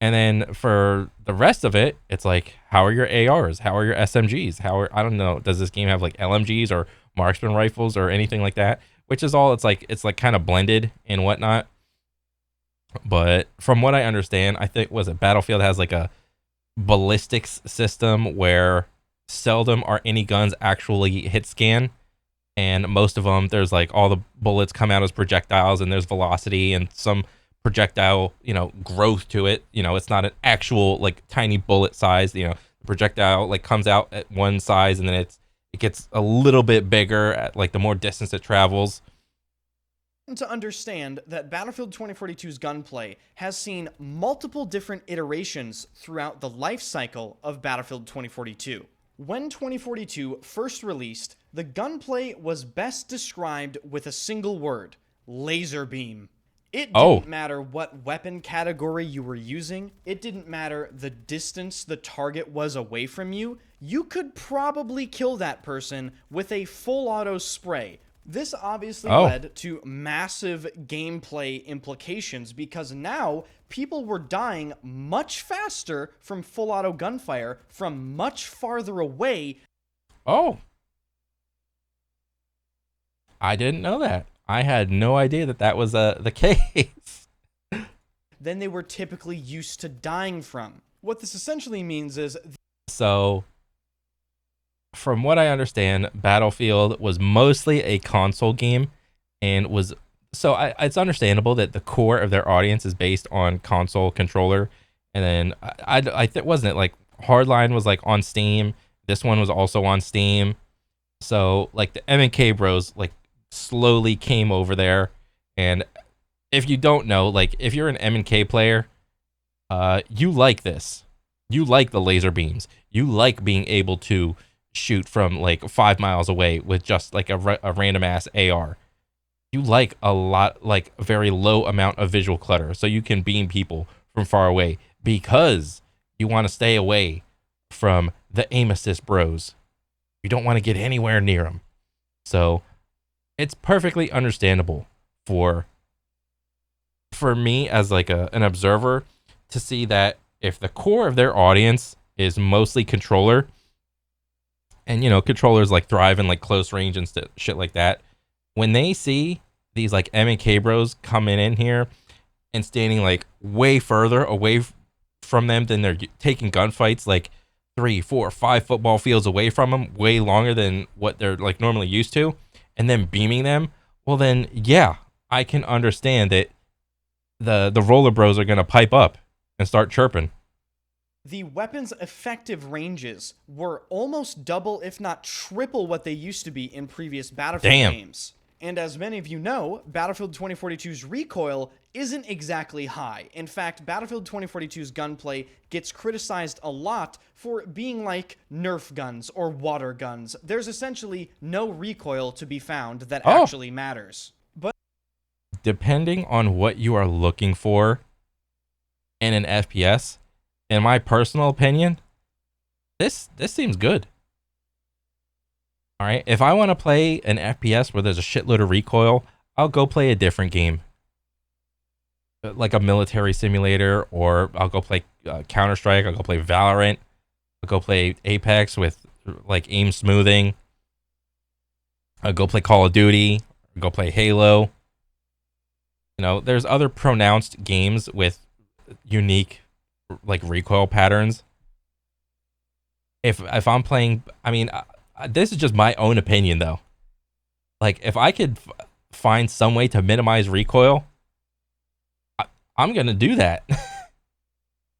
And then for the rest of it, it's like, how are your ARs? How are your SMGs? I don't know, does this game have like LMGs or marksman rifles or anything like that? Which is all, it's like kind of blended and whatnot. But from what I understand, I think Battlefield has like a ballistics system where seldom are any guns actually hit scan, and most of them there's like all the bullets come out as projectiles, and there's velocity and some projectile growth to it. It's not an actual like tiny bullet size. The projectile like comes out at one size, and then it gets a little bit bigger at like the more distance it travels. To understand that Battlefield 2042's gunplay has seen multiple different iterations throughout the life cycle of Battlefield 2042. When 2042 first released, the gunplay was best described with a single word: laser beam. It didn't matter what weapon category you were using. It didn't matter the distance the target was away from you. You could probably kill that person with a full auto spray. This obviously led to massive gameplay implications, because now people were dying much faster from full auto gunfire from much farther away. Oh. I didn't know that. I had no idea that was the case. Than they were typically used to dying from. What this essentially means is... So, from what I understand, Battlefield was mostly a console game, and it's understandable that the core of their audience is based on console controller. And then I think, wasn't it like Hardline was like on Steam? This one was also on Steam. So like the M&K bros like slowly came over there. And if you don't know, like if you're an M&K player, you like this. You like the laser beams. You like being able to shoot from like 5 miles away with just like a random ass AR. You like a lot, like a very low amount of visual clutter, so you can beam people from far away because you want to stay away from the aim assist bros. You don't want to get anywhere near them. So it's perfectly understandable for me as like an observer to see that if the core of their audience is mostly controller, and controllers like thrive in like close range and shit like that, when they see these like M&K bros coming in here and standing like way further away from them than they're taking gunfights like 3, 4, 5 football fields away from them, way longer than what they're like normally used to, and then beaming them, well then yeah, I can understand that the roller bros are gonna pipe up and start chirping. The weapon's effective ranges were almost double, if not triple, what they used to be in previous Battlefield games. And as many of you know, Battlefield 2042's recoil isn't exactly high. In fact, Battlefield 2042's gunplay gets criticized a lot for being like Nerf guns or water guns. There's essentially no recoil to be found that actually matters. But depending on what you are looking for in an FPS, in my personal opinion, this seems good. All right, if I want to play an FPS where there's a shitload of recoil, I'll go play a different game, like a military simulator, or I'll go play Counter-Strike. I'll go play Valorant. I'll go play Apex with like aim smoothing. I'll go play Call of Duty. I'll go play Halo. There's other pronounced games with unique like recoil patterns. If I'm playing, I mean, this is just my own opinion though. Like if I could find some way to minimize recoil, I'm gonna do that.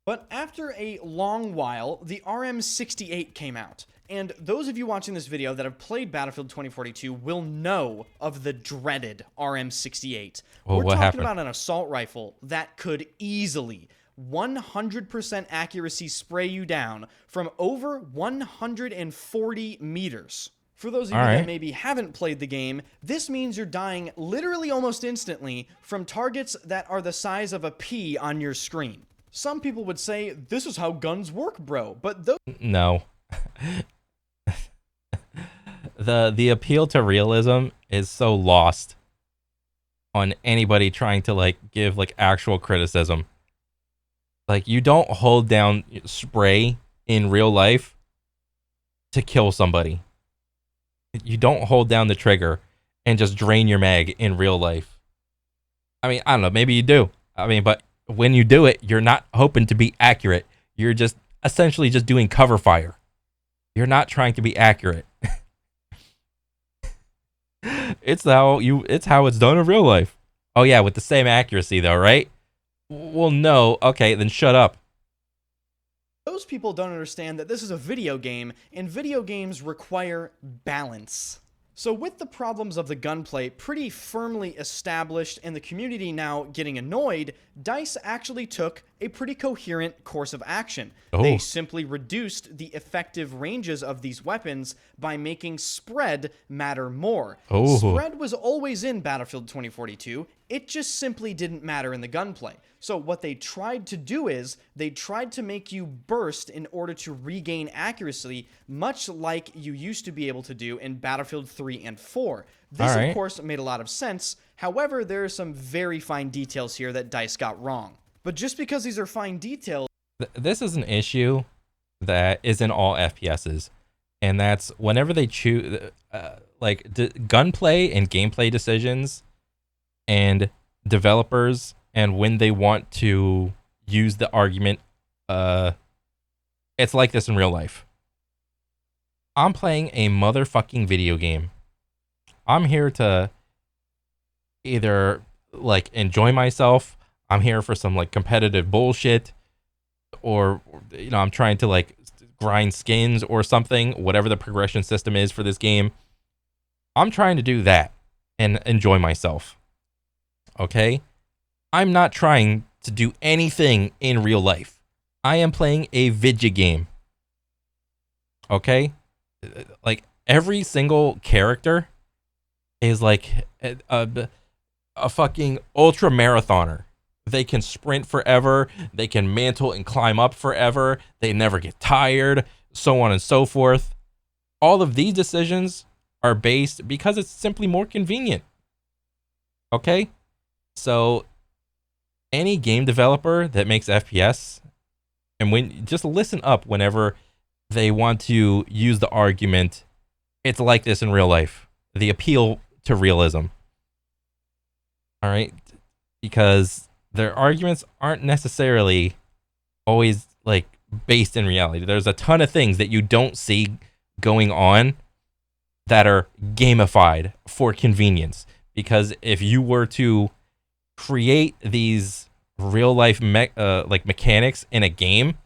But after a long while, the RM68 came out. And those of you watching this video that have played Battlefield 2042 will know of the dreaded RM68. Well, We're what talking happened? about an assault rifle that could easily 100% accuracy spray you down from over 140 meters. For those of you that maybe haven't played the game, this means you're dying literally almost instantly from targets that are the size of a pea on your screen. Some people would say, this is how guns work, bro, but those— No. The appeal to realism is so lost on anybody trying to like give like actual criticism. Like, you don't hold down spray in real life to kill somebody. You don't hold down the trigger and just drain your mag in real life. I mean, I don't know, maybe you do. I mean, but when you do it, you're not hoping to be accurate. You're just essentially just doing cover fire. You're not trying to be accurate. It's how it's done in real life. Oh yeah, with the same accuracy though, right? Well, no. Okay, then shut up. Those people don't understand that this is a video game, and video games require balance. So with the problems of the gunplay pretty firmly established and the community now getting annoyed, DICE actually took a pretty coherent course of action. They simply reduced the effective ranges of these weapons by making spread matter more. Spread was always in Battlefield 2042, it just simply didn't matter in the gunplay. So what they tried to do is, they tried to make you burst in order to regain accuracy, much like you used to be able to do in Battlefield 3 and 4. This, of course, made a lot of sense. However, there are some very fine details here that DICE got wrong. But just because these are fine details... This is an issue that is in all FPSs. And that's whenever they choose, gunplay and gameplay decisions and developers, and when they want to use the argument, it's like this in real life. I'm playing a motherfucking video game. I'm here to either like enjoy myself, I'm here for some like competitive bullshit, or you know, I'm trying to like grind skins or something, whatever the progression system is for this game. I'm trying to do that and enjoy myself. Okay? I'm not trying to do anything in real life. I am playing a video game. Okay? Like, every single character is like a fucking ultra marathoner. They can sprint forever. They can mantle and climb up forever. They never get tired, so on and so forth. All of these decisions are based because it's simply more convenient. Okay? So any game developer that makes FPS, and when just listen up whenever they want to use the argument, it's like this in real life. The appeal to realism. All right? Because their arguments aren't necessarily always like based in reality. There's a ton of things that you don't see going on that are gamified for convenience. Because if you were to create these real life mechanics in a game,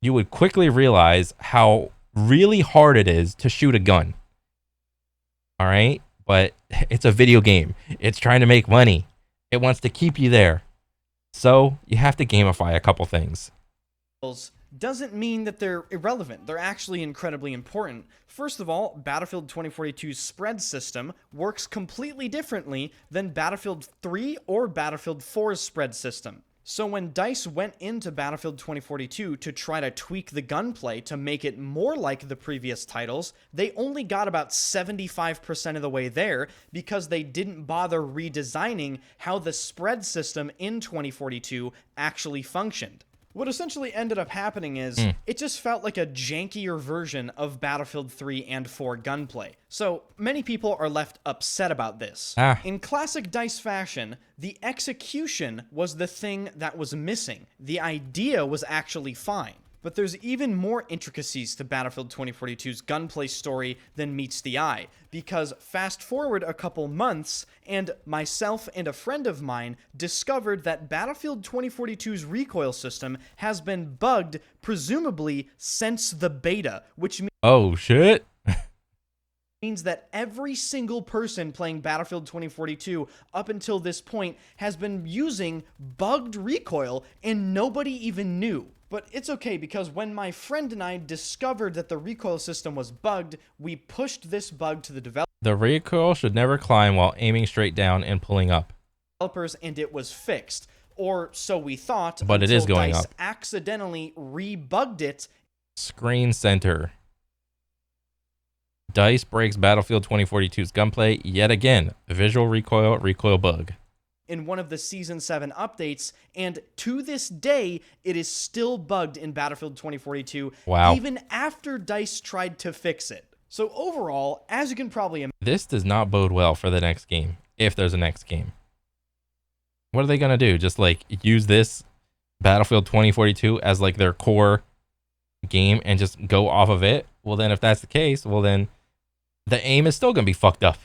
you would quickly realize how really hard it is to shoot a gun. All right? But it's a video game. It's trying to make money. It wants to keep you there. So you have to gamify a couple things. Doesn't mean that they're irrelevant. They're actually incredibly important. First of all, Battlefield 2042's spread system works completely differently than Battlefield 3 or Battlefield 4's spread system. So when DICE went into Battlefield 2042 to try to tweak the gunplay to make it more like the previous titles, they only got about 75% of the way there because they didn't bother redesigning how the spread system in 2042 actually functioned. What essentially ended up happening is, it just felt like a jankier version of Battlefield 3 and 4 gunplay. So, many people are left upset about this. In classic DICE fashion, the execution was the thing that was missing. The idea was actually fine. But there's even more intricacies to Battlefield 2042's gunplay story than meets the eye, because fast forward a couple months, and myself and a friend of mine discovered that Battlefield 2042's recoil system has been bugged, presumably since the beta, which Oh shit. means that every single person playing Battlefield 2042 up until this point has been using bugged recoil, and nobody even knew. But it's okay, because when my friend and I discovered that the recoil system was bugged, we pushed this bug to the The recoil should never climb while aiming straight down and pulling up. developers, and it was fixed. Or so we thought, But it until is going DICE up. accidentally rebugged it. Screen center. DICE breaks Battlefield 2042's gunplay yet again. Visual recoil bug. In one of the Season 7 updates, and to this day, it is still bugged in Battlefield 2042, Wow. even after DICE tried to fix it. So overall, as you can probably imagine, This does not bode well for the next game, if there's a next game. What are they going to do? Just like use this Battlefield 2042 as like their core game and just go off of it? Well, then if that's the case, well then the aim is still going to be fucked up.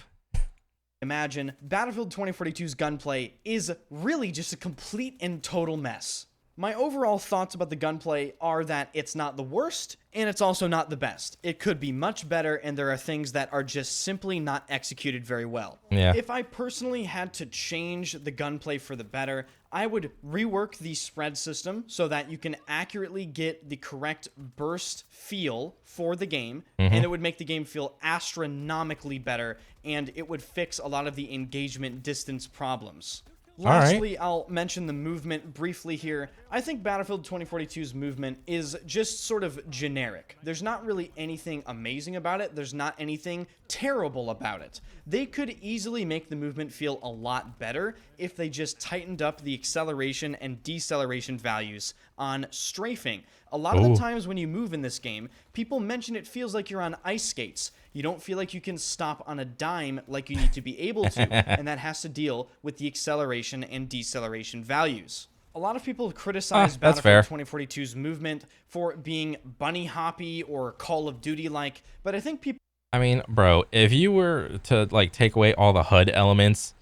Battlefield 2042's gunplay is really just a complete and total mess. My overall thoughts about the gunplay are that it's not the worst, and it's also not the best. It could be much better, and there are things that are just simply not executed very well. Yeah. If I personally had to change the gunplay for the better, I would rework the spread system so that you can accurately get the correct burst feel for the game, and it would make the game feel astronomically better, and it would fix a lot of the engagement distance problems. Lastly, I'll mention the movement briefly here. I think Battlefield 2042's movement is just sort of generic. There's not really anything amazing about it. There's not anything terrible about it. They could easily make the movement feel a lot better if they just tightened up the acceleration and deceleration values on strafing. A lot of the times when you move in this game, people mention it feels like you're on ice skates. You don't feel like you can stop on a dime like you need to be able to, and that has to deal with the acceleration and deceleration values. A lot of people criticize that's fair. Battlefield 2042's movement for being bunny hoppy or Call of Duty like, but I think people I mean, bro, if you were to like take away all the HUD elements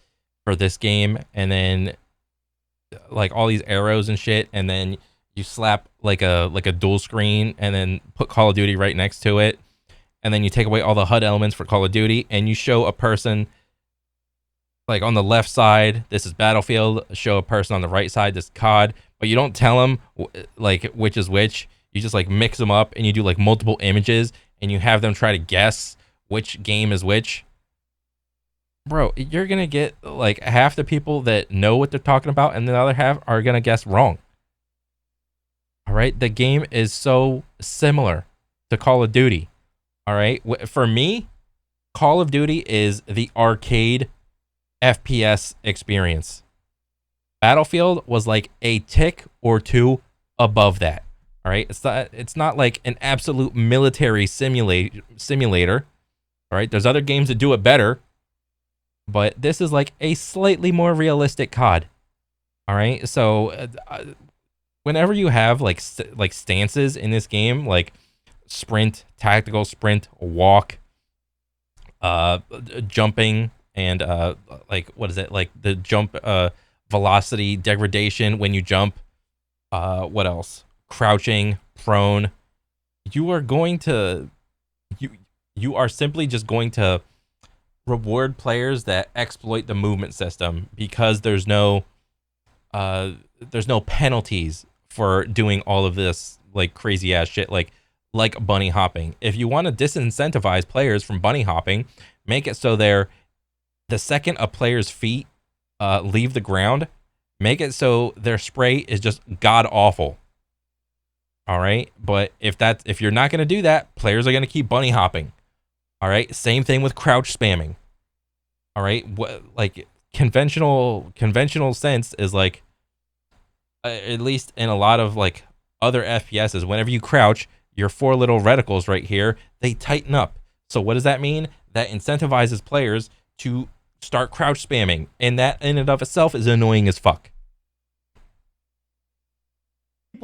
for this game and then like all these arrows and shit, and then you slap like a dual screen and then put Call of Duty right next to it, and then you take away all the HUD elements for Call of Duty and you show a person like on the left side, this is Battlefield, show a person on the right side, this COD, but you don't tell them like which is which. You just like mix them up and you do like multiple images and you have them try to guess which game is which. Bro, you're going to get like half the people that know what they're talking about and the other half are going to guess wrong. All right, the game is so similar to Call of Duty. All right, for me, Call of Duty is the arcade FPS experience. Battlefield was like a tick or two above that. All right, it's not like an absolute military simulator. All right, there's other games that do it better, but this is like a slightly more realistic COD. All right, so whenever you have like stances in this game, like sprint, tactical sprint, walk, jumping, and like what is it, like the jump velocity degradation when you jump, what else, crouching, prone, you are going to you are simply just going to reward players that exploit the movement system, because there's no penalties for doing all of this like crazy ass shit like bunny hopping. If you want to disincentivize players from bunny hopping, make it so the second a player's feet leave the ground, make it so their spray is just god awful. All right, but if you're not going to do that, players are going to keep bunny hopping. All right, same thing with crouch spamming. All right, like conventional sense is like, at least in a lot of like other FPSs, whenever you crouch, your four little reticles right here, they tighten up. So what does that mean? That incentivizes players to start crouch spamming, and that in and of itself is annoying as fuck.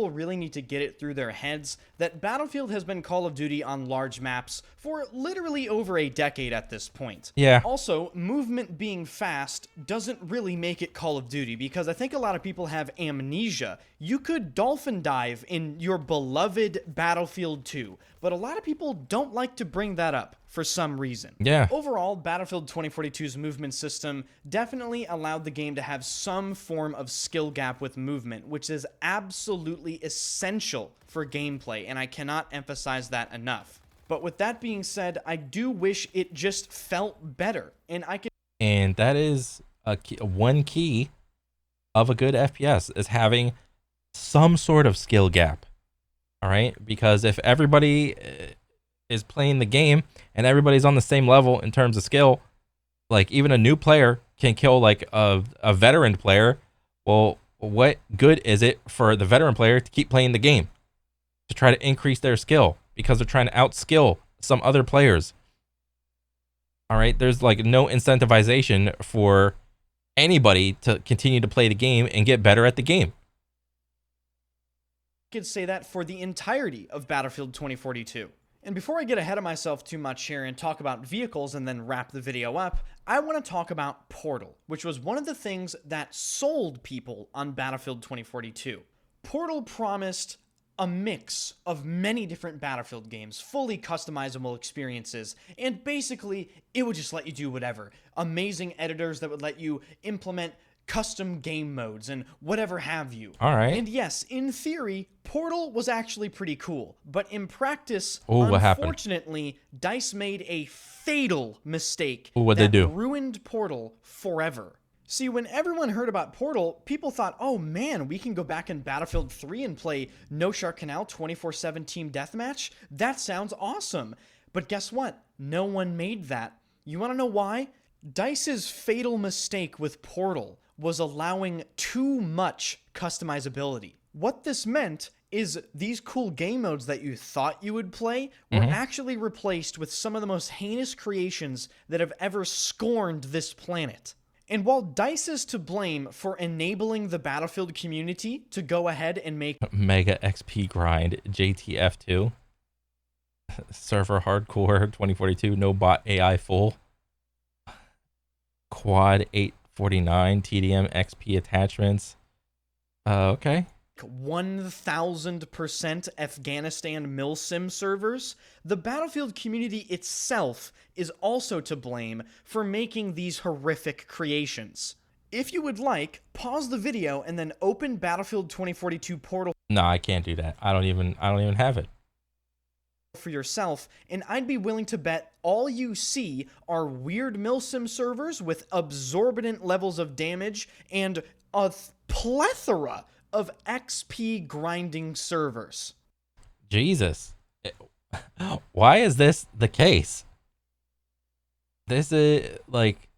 people really need to get it through their heads that Battlefield has been Call of Duty on large maps for literally over a decade at this point. Yeah. Also, movement being fast doesn't really make it Call of Duty, because I think a lot of people have amnesia. You could dolphin dive in your beloved Battlefield 2, but a lot of people don't like to bring that up for some reason. Yeah. Overall, Battlefield 2042's movement system definitely allowed the game to have some form of skill gap with movement, which is absolutely essential for gameplay, and I cannot emphasize that enough. But with that being said, I do wish it just felt better, And that is one key of a good FPS, is having some sort of skill gap. All right? Because if everybody is playing the game and everybody's on the same level in terms of skill, like even a new player can kill like a veteran player. Well, what good is it for the veteran player to keep playing the game, to try to increase their skill because they're trying to outskill some other players? All right, there's like no incentivization for anybody to continue to play the game and get better at the game. could say that for the entirety of Battlefield 2042. And before I get ahead of myself too much here and talk about vehicles and then wrap the video up, I want to talk about Portal, which was one of the things that sold people on Battlefield 2042. Portal promised a mix of many different Battlefield games, fully customizable experiences, and basically it would just let you do whatever. Amazing editors that would let you implement custom game modes and whatever have you. All right. And yes, in theory, Portal was actually pretty cool, but in practice, what happened? unfortunately, DICE made a fatal mistake What'd they that do? ruined Portal forever. See, when everyone heard about Portal, people thought, oh man, we can go back in Battlefield 3 and play No Shark Canal 24/7 Team Deathmatch? That sounds awesome. But guess what? No one made that. You want to know why? DICE's fatal mistake with Portal was allowing too much customizability. What this meant is these cool game modes that you thought you would play were actually replaced with some of the most heinous creations that have ever scorned this planet. And while DICE is to blame for enabling the Battlefield community to go ahead and make Mega XP grind, JTF2, server hardcore 2042, no bot AI full, quad 849 TDM XP attachments. Okay. 1000% Afghanistan milsim servers, the Battlefield community itself is also to blame for making these horrific creations. If you would like, pause the video and then open Battlefield 2042 Portal No, I can't do that. I don't even have it. for yourself, and I'd be willing to bet all you see are weird milsim servers with absorbent levels of damage and a plethora of XP grinding servers. Jesus. Why is this the case? This is like,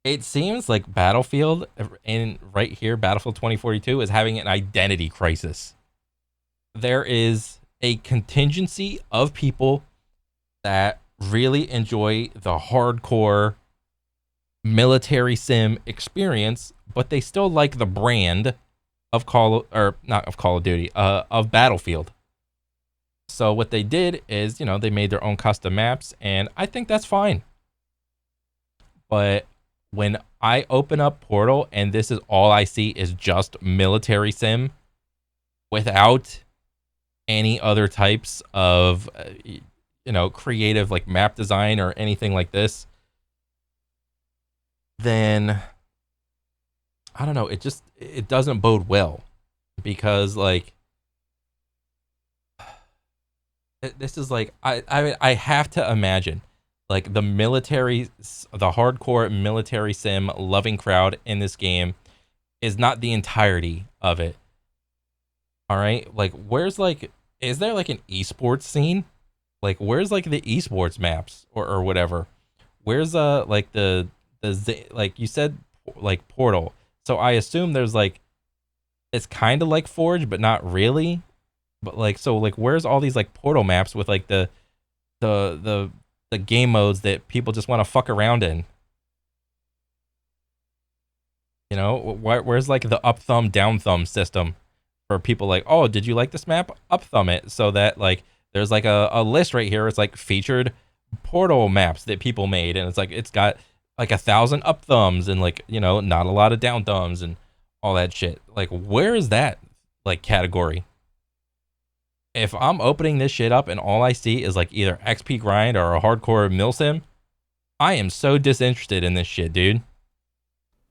it seems like Battlefield, and right here, Battlefield 2042 is having an identity crisis. There is a contingency of people that really enjoy the hardcore military sim experience, but they still like the brand of of Battlefield. So what they did is, they made their own custom maps, and I think that's fine. But when I open up Portal and this is all I see is just military sim without any other types of, creative like map design or anything like this, then I don't know. It doesn't bode well, because like this is like I have to imagine like the hardcore military sim loving crowd in this game is not the entirety of it. All right, like is there like an esports scene? Like where's like the esports maps or whatever? Where's like the like you said, like Portal. So I assume there's like, it's kind of like Forge, but not really. But like, so like, where's all these like Portal maps with like the game modes that people just want to fuck around in? Where's like the up thumb, down thumb system for people like, oh, did you like this map? Up thumb it so that like there's like a list right here. It's like featured Portal maps that people made, and it's like it's got like 1,000 up thumbs and like, you know, not a lot of down thumbs and all that shit. Like, where is that like category? If I'm opening this shit up and all I see is like either XP grind or a hardcore milsim, I am so disinterested in this shit, dude.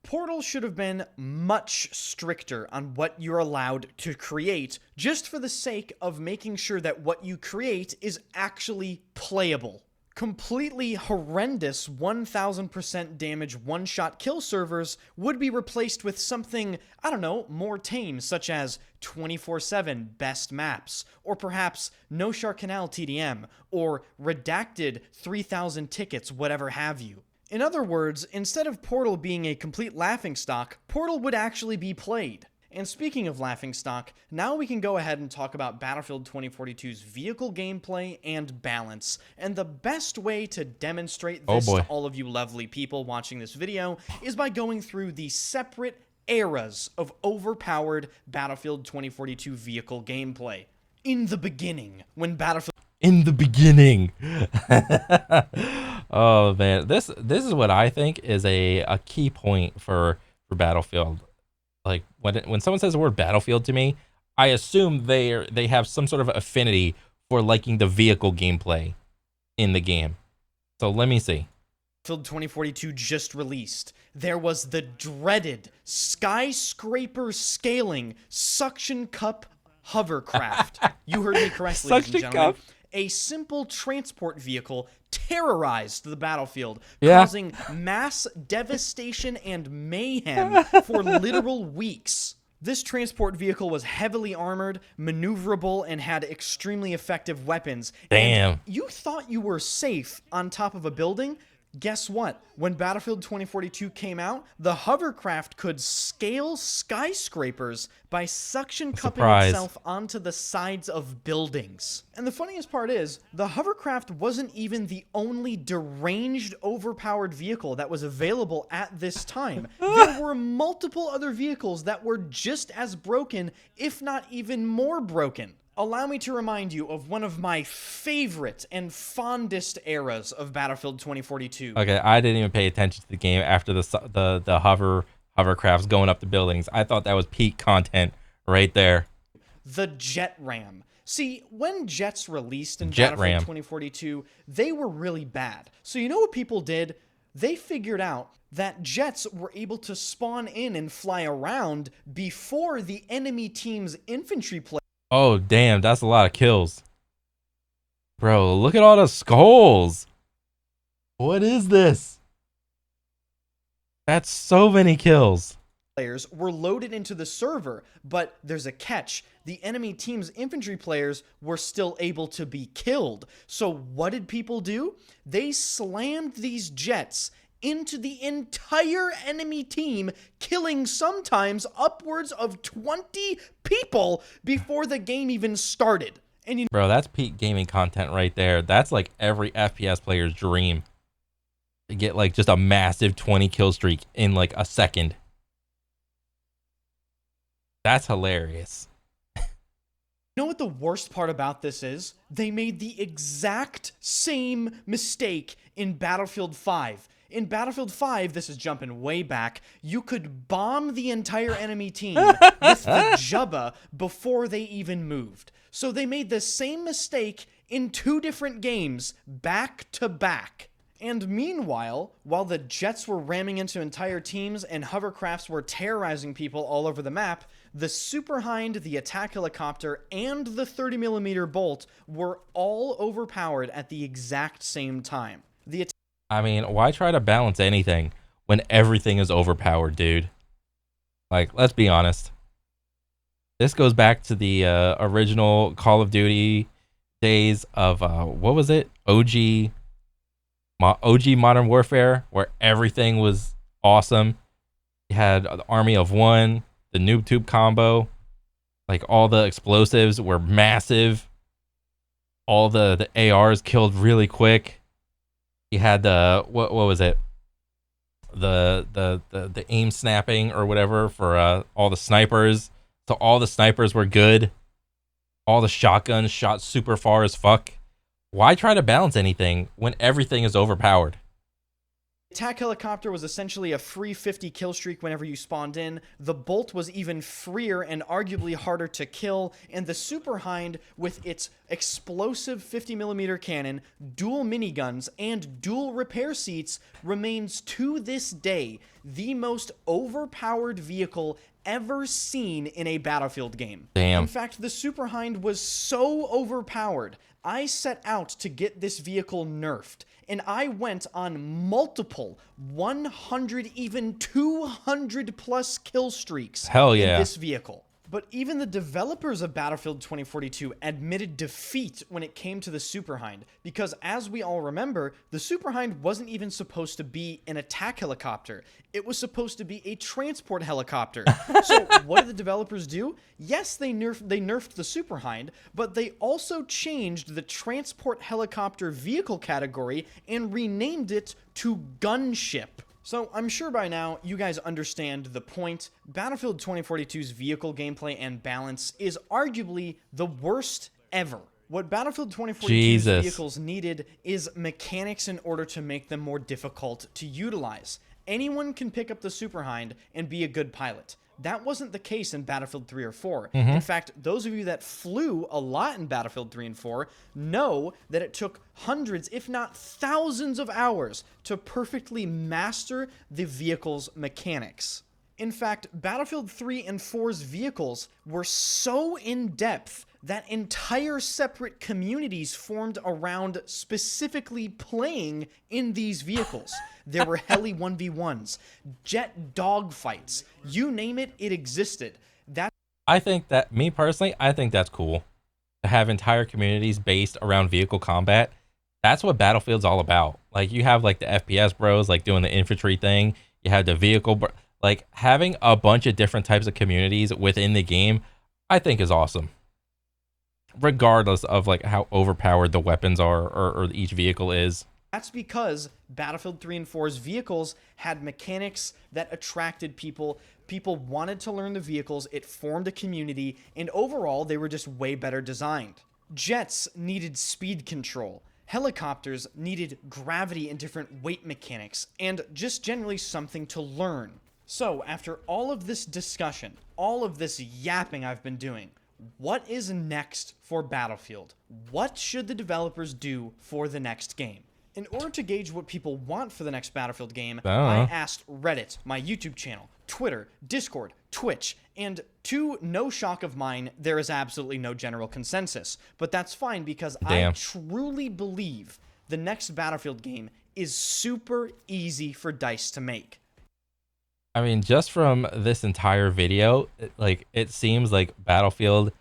Portal should have been much stricter on what you're allowed to create, just for the sake of making sure that what you create is actually playable. Completely horrendous 1000% damage one-shot kill servers would be replaced with something, I don't know, more tame, such as 24/7 best maps, or perhaps no Cornel TDM, or redacted 3000 tickets, whatever have you. In other words, instead of Portal being a complete laughingstock, Portal would actually be played. And speaking of laughingstock, now we can go ahead and talk about Battlefield 2042's vehicle gameplay and balance. And the best way to demonstrate this to all of you lovely people watching this video is by going through the separate eras of overpowered Battlefield 2042 vehicle gameplay. In the beginning, when Battlefield... In the beginning. Oh man, this is what I think is a key point for Battlefield. Like when someone says the word Battlefield to me, I assume they have some sort of affinity for liking the vehicle gameplay in the game. So let me see. Battlefield 2042 just released. There was the dreaded skyscraper scaling suction cup hovercraft. You heard me correctly, ladies and gentlemen. A simple transport vehicle terrorized the battlefield, causing mass devastation and mayhem for literal weeks. This transport vehicle was heavily armored, maneuverable, and had extremely effective weapons. Damn. And you thought you were safe on top of a building? Guess what? When Battlefield 2042 came out, the hovercraft could scale skyscrapers by suction cupping itself onto the sides of buildings. And the funniest part is, the hovercraft wasn't even the only deranged, overpowered vehicle that was available at this time. There were multiple other vehicles that were just as broken, if not even more broken. Allow me to remind you of one of my favorite and fondest eras of Battlefield 2042. Okay, I didn't even pay attention to the game after the hovercrafts going up the buildings. I thought that was peak content right there. The jet ram. See, when jets released in Battlefield 2042, they were really bad. So you know what people did? They figured out that jets were able to spawn in and fly around before the enemy team's infantry players. Oh, damn, that's a lot of kills. Bro, look at all the skulls. What is this? That's so many kills. Players were loaded into the server, but there's a catch. The enemy team's infantry players were still able to be killed. So what did people do? They slammed these jets into the entire enemy team, killing sometimes upwards of 20 people before the game even started. And bro, that's peak gaming content right there. That's like every FPS player's dream. To get like just a massive 20 kill streak in like a second. That's hilarious. You know what the worst part about this is? They made the exact same mistake in Battlefield 5. In Battlefield 5, this is jumping way back, you could bomb the entire enemy team with the Jubba before they even moved. So they made the same mistake in 2 different games, back to back. And meanwhile, while the jets were ramming into entire teams and hovercrafts were terrorizing people all over the map, the Super Hind, the attack helicopter, and the 30mm Bolt were all overpowered at the exact same time. I mean, why try to balance anything when everything is overpowered, dude? Like, let's be honest. This goes back to the original Call of Duty days of, what was it? OG Modern Warfare, where everything was awesome. You had the Army of One, the Noob Tube combo. Like, all the explosives were massive. All the ARs killed really quick. You had the what was it? The aim snapping or whatever for all the snipers. So all the snipers were good. All the shotguns shot super far as fuck. Why try to balance anything when everything is overpowered? Attack helicopter was essentially a free 50 kill streak whenever you spawned in. The bolt was even freer and arguably harder to kill, and the Super Hind, with its explosive 50mm cannon, dual miniguns, and dual repair seats, remains to this day the most overpowered vehicle ever seen in a Battlefield game. Damn. In fact, the Super Hind was so overpowered, I set out to get this vehicle nerfed, and I went on multiple 100, even 200 plus kill streaks Hell yeah. in this vehicle. But even the developers of Battlefield 2042 admitted defeat when it came to the Super Hind, because as we all remember, the Super Hind wasn't even supposed to be an attack helicopter. It was supposed to be a transport helicopter. So what did the developers do? Yes, they nerfed the Super Hind, but they also changed the transport helicopter vehicle category and renamed it to gunship. So I'm sure by now you guys understand the point. Battlefield 2042's vehicle gameplay and balance is arguably the worst ever. What Battlefield 2042's vehicles needed is mechanics in order to make them more difficult to utilize. Anyone can pick up the Super Hind and be a good pilot. That wasn't the case in Battlefield 3 or 4. In fact, those of you that flew a lot in Battlefield 3 and 4 know that it took hundreds, if not thousands of hours to perfectly master the vehicle's mechanics. In fact, Battlefield 3 and 4's vehicles were so in-depth that entire separate communities formed around specifically playing in these vehicles. There were heli 1v1s, jet dogfights, you name it, it existed. I think that, me personally, I think that's cool. To have entire communities based around vehicle combat. That's what Battlefield's all about. Like, you have like the FPS bros, like doing the infantry thing. You have the vehicle, like having a bunch of different types of communities within the game, I think is awesome. Regardless of like how overpowered the weapons are or each vehicle is. That's because Battlefield 3 and 4's vehicles had mechanics that attracted people. People wanted to learn the vehicles, it formed a community, and overall they were just way better designed. Jets needed speed control. Helicopters needed gravity and different weight mechanics, and just generally something to learn. So, after all of this discussion, all of this yapping I've been doing, what is next for Battlefield? What should the developers do for the next game? In order to gauge what people want for the next Battlefield game, I asked Reddit, my YouTube channel, Twitter, Discord, Twitch, and to no shock of mine, there is absolutely no general consensus. But that's fine because I truly believe the next Battlefield game is super easy for DICE to make. I mean, just from this entire video, like, it seems like Battlefield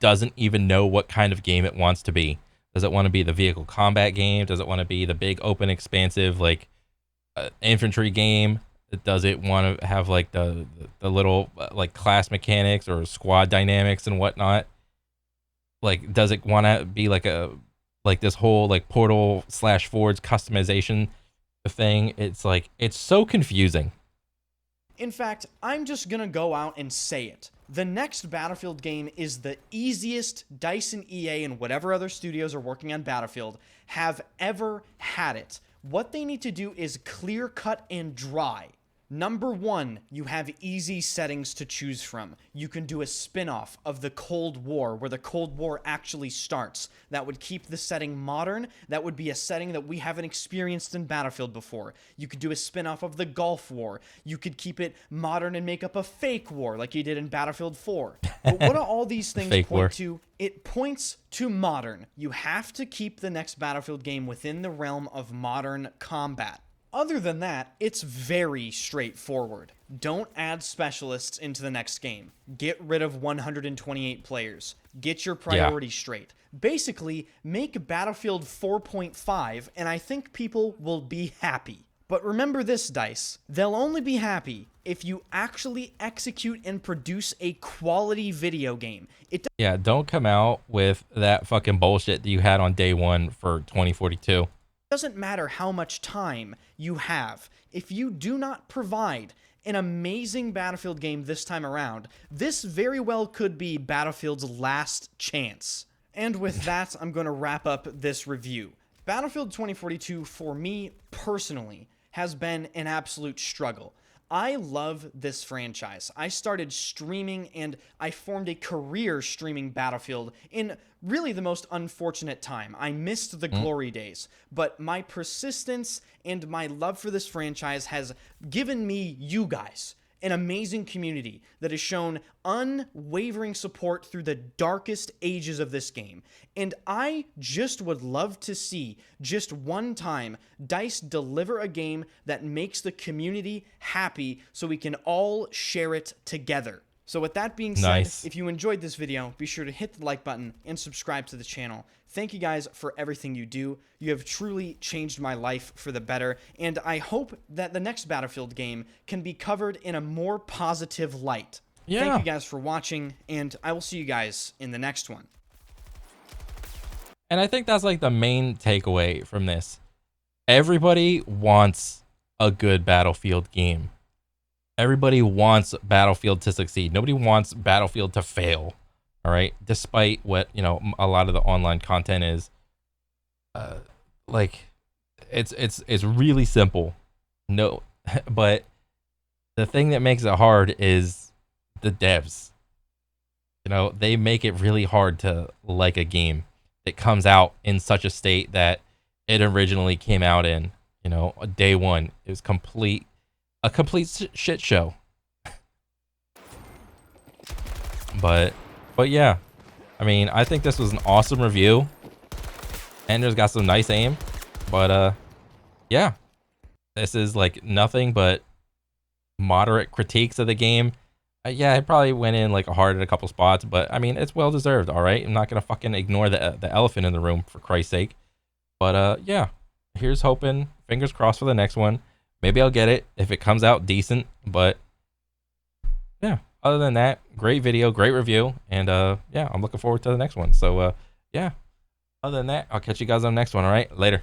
doesn't even know what kind of game it wants to be. Does it want to be the vehicle combat game? Does it want to be the big open expansive like infantry game? Does it want to have like the little like class mechanics or squad dynamics and whatnot? Like, does it want to be like this whole like Portal/Forge customization thing? It's like, it's so confusing. In fact, I'm just gonna go out and say it. The next Battlefield game is the easiest DICE and EA and whatever other studios are working on Battlefield have ever had it. What they need to do is clear cut and dry. Number one, you have easy settings to choose from. You can do a spin-off of the Cold War, where the Cold War actually starts. That would keep the setting modern. That would be a setting that we haven't experienced in Battlefield before. You could do a spin-off of the Gulf War. You could keep it modern and make up a fake war, like you did in Battlefield 4. But what do all these things point to? It points to modern. You have to keep the next Battlefield game within the realm of modern combat. Other than that, it's very straightforward. Don't add specialists into the next game. Get rid of 128 players. Get your priorities straight. Basically, make Battlefield 4.5, and I think people will be happy. But remember this, DICE. They'll only be happy if you actually execute and produce a quality video game. Yeah, don't come out with that fucking bullshit that you had on day one for 2042. Doesn't matter how much time you have. If you do not provide an amazing Battlefield game this time around. This very well could be Battlefield's last chance. And with that, I'm going to wrap up this review. Battlefield 2042, for me personally, has been an absolute struggle. I love this franchise. I started streaming and I formed a career streaming Battlefield in really the most unfortunate time. I missed the glory days, but my persistence and my love for this franchise has given me you guys, an amazing community that has shown unwavering support through the darkest ages of this game. And I just would love to see, just one time, DICE deliver a game that makes the community happy so we can all share it together. So with that being said, if you enjoyed this video, be sure to hit the like button and subscribe to the channel. Thank you guys for everything you do. You have truly changed my life for the better, and I hope that the next Battlefield game can be covered in a more positive light. Yeah. Thank you guys for watching, and I will see you guys in the next one. And I think that's like the main takeaway from this. Everybody wants a good Battlefield game. Everybody wants Battlefield to succeed. Nobody wants Battlefield to fail. All right, despite what, you know, a lot of the online content is, like, it's really simple. No, but the thing that makes it hard is the devs. You know, they make it really hard to like a game that comes out in such a state that it originally came out in. You know, day one, it was a complete shit show. But yeah, I mean, I think this was an awesome review. Ender's got some nice aim, but yeah, this is like nothing but moderate critiques of the game. Yeah, it probably went in like hard at a couple spots, but I mean, it's well deserved. All right, I'm not gonna fucking ignore the elephant in the room, for Christ's sake. But yeah, here's hoping. Fingers crossed for the next one. Maybe I'll get it if it comes out decent. But yeah, other than that, great video, great review, and yeah, I'm looking forward to the next one. So yeah, other than that, I'll catch you guys on the next one. All right, later.